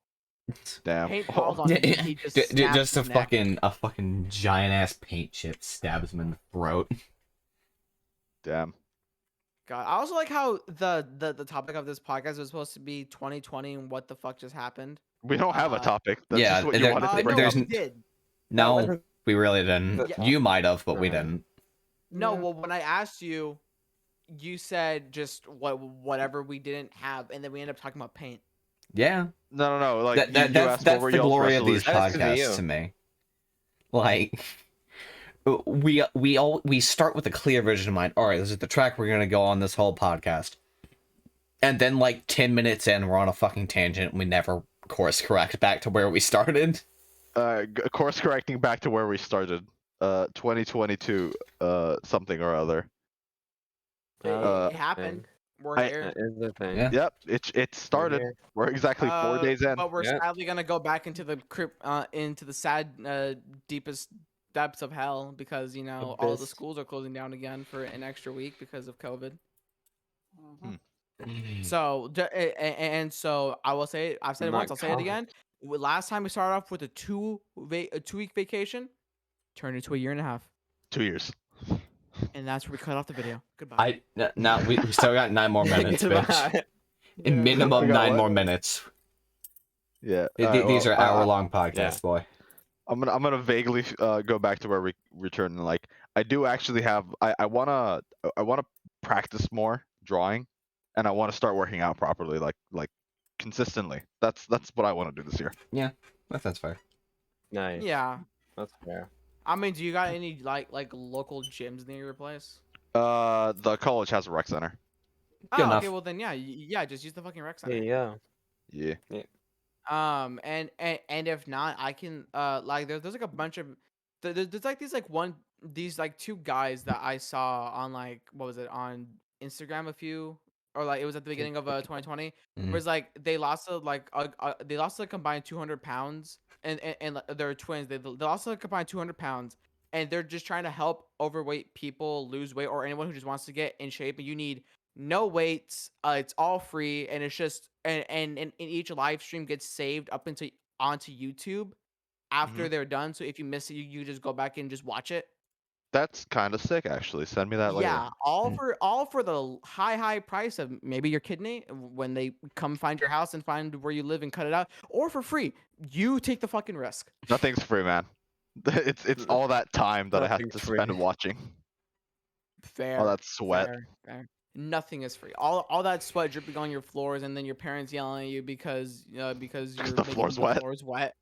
Damn. Paint falls on him. and He just snaps just a his neck. fucking giant ass paint chip stabs him in the throat. Damn. God, I also like how the topic of this podcast was supposed to be 2020 and what the fuck just happened. We don't have a topic. That's yeah, just what you there- wanted to there- bring there's up. we did. No, wasn't- we really didn't. Yeah. You might have, but we Right. didn't. No, Yeah. well, when I asked you, you said just whatever we didn't have, and then we ended up talking about paint. Yeah, No. Like you that's asked what were the y'all's glory of these resolutions. That's 'cause of podcasts you. to me. Like, we start with a clear vision in mind. All right, this is the track we're gonna go on this whole podcast, and then like 10 minutes in, we're on a fucking tangent. And we never course correct back to where we started. Course correcting back to where we started. 2022. Something or other. It happened. We're I- here. That is the thing. Yeah. Yep. It started. here. We're exactly 4 days in. But we're Yeah. sadly gonna go back into the into the sad, deepest depths of hell because all the Abyss. schools are closing down again for an extra week because of COVID. Mhm. So and so I will say I've said it My once. I'll say it God. again. Last time we started off with a 2-week vacation, turned into a year and a half, 2 years. and that's where we cut off the video. Goodbye. Now we still got 9 more minutes, bitch. Goodbye. In minimum We got 9 what? more minutes. Yeah. These are hour-long podcasts, yeah. boy. I'm gonna vaguely go back to where we returned. Like I do actually have. I wanna practice more drawing, and I want to start working out properly, like consistently. That's what I want to do this year. That's fair. Nice. Yeah. That's fair. I mean, do you got any like local gyms near your place? The college has a rec center. Oh, Good enough. okay. Well then, yeah. Just use the fucking rec center. There you go. Yeah. And if not, I can like there's like a bunch of there's like these like 2 guys that I saw on like what was it on Instagram or like it was at the beginning of 2020 Mhm. where it's like they lost a combined 200 pounds and like, they're twins they lost a combined 200 pounds and they're just trying to help overweight people lose weight or anyone who just wants to get in shape and you need no weights. It's all free, and it's just and each live stream gets saved up onto YouTube after they're done. So if you miss it, you just go back and just watch it. That's kind of sick, actually. Send me that later. Yeah, all Mm. for the high price of maybe your kidney when they come find your house and find where you live and cut it out, or for free. You take the fucking risk. Nothing's free, man. It's all that time that I have to Nothing's spend free. watching. Fair. All that sweat. Fair. Nothing is free. All that sweat dripping on your floors, and then your parents yelling at you because you're the making floor's the wet. floors wet.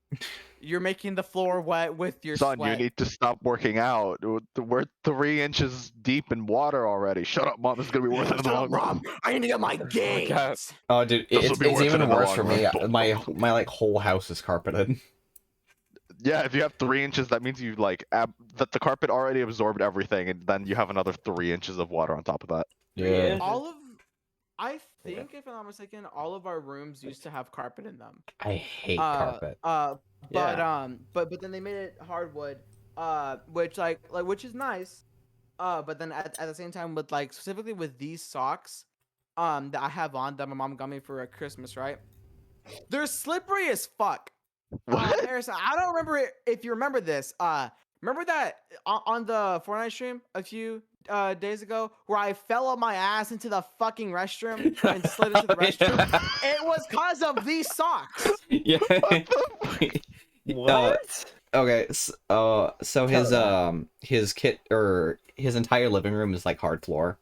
You're making the floor wet with your Son, sweat. you need to stop working out. We're 3 inches deep in water already. Shut up, mom. This is gonna be worth it in the long run. I need to get my God. gains. Oh, dude, This'll it's be worth it even in the worse long for run. me. My like whole house is carpeted. Yeah, if you have 3 inches, that means you that the carpet already absorbed everything, and then you have another 3 inches of water on top of that. Yeah. I think if I'm not mistaken, all of our rooms used to have carpet in them. I hate Uh, carpet. But then they made it hardwood, which is nice. But then at the same time with like specifically with these socks, that I have on that my mom got me for Christmas, right? They're slippery as fuck. What? Harrison, I don't remember if you remember this. Remember that on the Fortnite stream a few days ago where I fell on my ass into the fucking restroom and slid into the restroom? It was cause of these socks. Yeah. What? Okay. So his kit or his entire living room is like hard floor.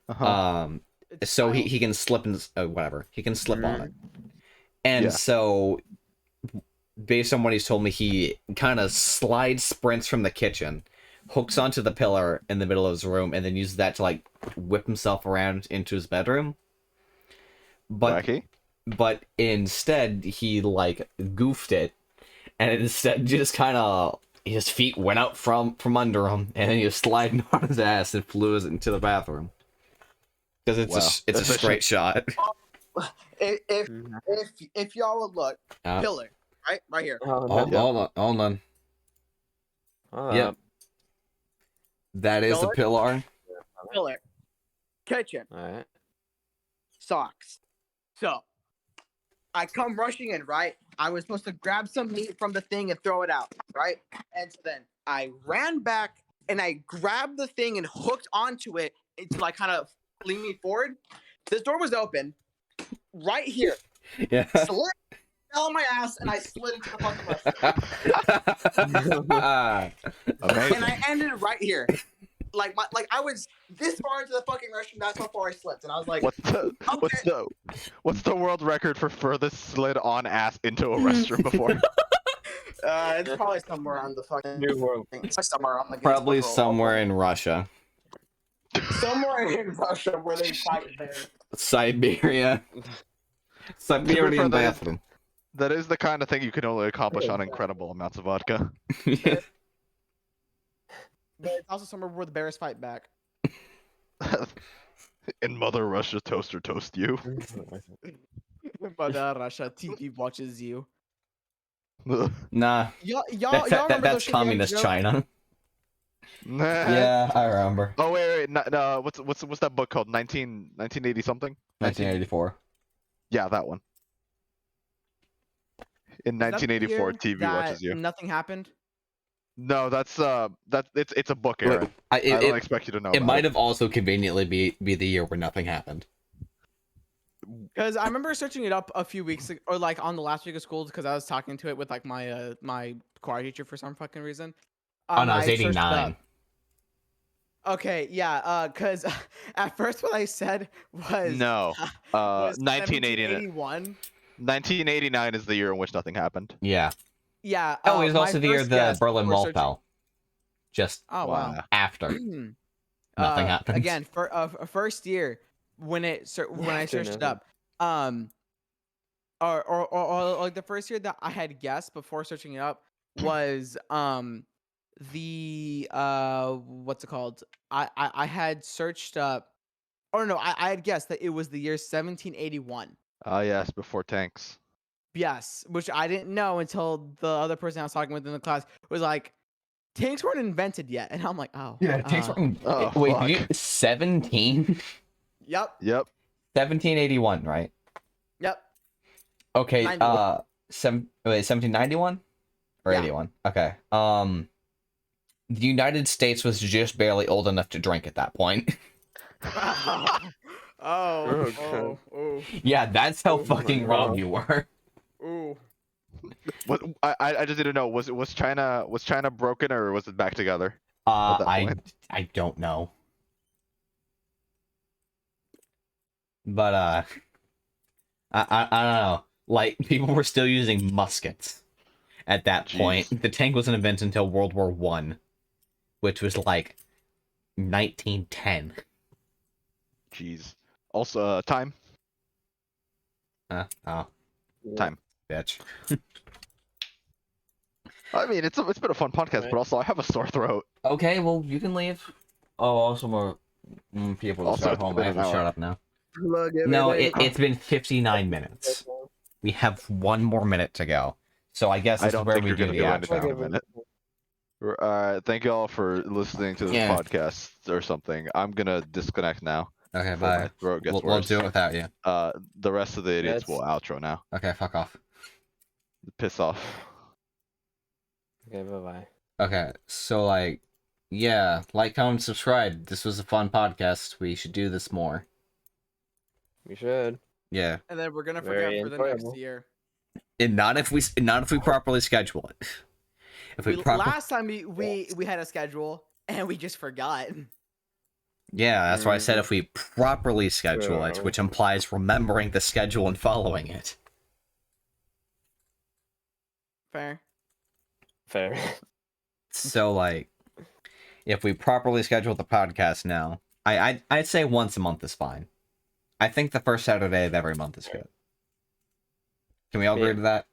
Uh-huh. It's so wild. he can slip and whatever. He can slip on Mhm. it. And Yeah. so, based on what he's told me, he kind of slide sprints from the kitchen, hooks onto the pillar in the middle of his room, and then uses that to like whip himself around into his bedroom. But Wacky. but instead he like goofed it, and instead just kind of his feet went out from under him, and then he was sliding on his ass and flew into the bathroom. Because it's Wow. it's a Efficient. straight shot. If y'all would look, pillar, right here. Oh, Hold no. on. Hold Yep. up. That is the pillar. Pillar, kitchen, All right. socks. So I come rushing in, right? I was supposed to grab some meat from the thing and throw it out, right? And so then I ran back and I grabbed the thing and hooked onto it to like kind of lean me forward. This door was open right here. Yeah. Slid, fell on my ass, and I slid into the fucking restroom. Amazing. And I ended right here. Like I was this far into the fucking restroom. That's how far I slipped, and I was like, What's the world record for furthest slid on ass into a restroom before? it's probably somewhere on the fucking New world. It's like somewhere on the Guinness Probably Book of World somewhere in Russia. somewhere in Russia where they fight bears. Siberia. Siberian that is- bathroom. That is the kind of thing you can only accomplish on incredible amounts of vodka. But it's also somewhere where the bears fight back. In Mother Russia, toaster toast you. But Russia TV watches you. Nah. Y'all That's remember those that's shit communist jokes? China. Nah. Yeah, I remember. Oh wait, no, what's that book called? 1980 something? 1984. Yeah, that one. In Is that the 1984, year TV that watches you. Nothing happened. No, it's a book, Aaron. I I don't it, expect you to know. it about might have also conveniently be the year where nothing happened. Because I remember searching it up a few weeks ago, or like on the last week of school, because I was talking to it with like my my choir teacher for some fucking reason. Oh no, I it's searched it 89. up. Okay, yeah, because at first what I said was No, was 1989. 1781. 1989 is the year in which nothing happened. Yeah. Yeah. Oh, it was my also the year first the guess Berlin before Wall searching- fell. Just Oh wow. after. Nothing happened. Again, for first year when I searched it up, or like the first year that I had guessed before searching it up was the what's it called? I had searched up, or no, I had guessed that it was the year 1781. Yes, before tanks. Yes, which I didn't know until the other person I was talking with in the class was like, tanks weren't invented yet, and I'm like, oh, Oh, Wait, fuck. did you 17? Yep, Yep. 1781, right? yep. Okay, 91. 1791 or Yeah. 81. Okay. The United States was just barely old enough to drink at that point. Oh. Yeah, that's how Oh fucking my wrong God. you were. Ooh. What I just didn't know was China broken or was it back together? At that I point. I don't know. But I don't know. Like people were still using muskets at that point. Jeez. The tank wasn't invented until World War One, which was like 1910. Jeez. Also, time. Oh, Time. bitch. I mean, it's been a fun podcast, but also I have a sore throat. Okay, well you can leave. Oh, also more people will Also, start it's home. been I have an to hour. shut up now. Look, No, everybody- it's been 59 minutes. We have one more minute to go. So I guess I this is don't where think we you're do gonna the do anything outro. in a minute. Thank you all for listening to this Yeah. podcast or something. I'm gonna disconnect now. Okay, before my bye. throat gets We'll worse. do it without you. The rest of the idiots That's- will outro now. Okay, fuck off. Piss off. Okay, bye-bye. Okay, so like, yeah, like, comment, subscribe. This was a fun podcast. We should do this more. We should. Yeah, And then we're gonna Very forget for the enjoyable. next year. and not if we properly schedule it. If we properly, Last time we had a schedule and we just forgot. Yeah, that's why I said if we properly schedule it, True. which implies remembering the schedule and following it. Fair. Fair. So, like, if we properly schedule the podcast now, I'd say once a month is fine. I think the first Saturday of every month is good. Can we all agree Yeah. to that,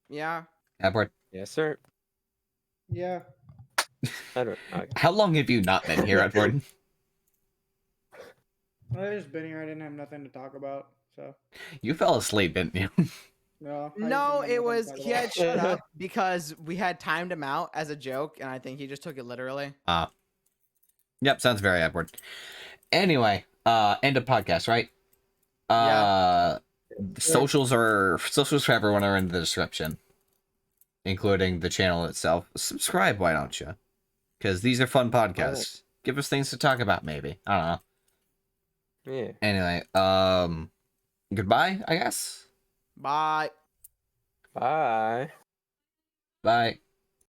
Yeah. Edward? Yes, sir. Yeah. I don't. Okay. How long have you not been here, Edward? I've just been here. I didn't have nothing to talk about, so You fell asleep, didn't you? no. I just No, didn't have it nothing was to talk he about. had shut up because we had timed him out as a joke, and I think he just took it literally. Yep, sounds very Edward. Anyway, end of podcast, right? Yeah. Socials for everyone are in the description, including the channel itself. Subscribe, why don't you? Because these are fun podcasts. Give us things to talk about, maybe. I don't know. Yeah. Anyway, goodbye, I guess. Bye. Bye. Bye.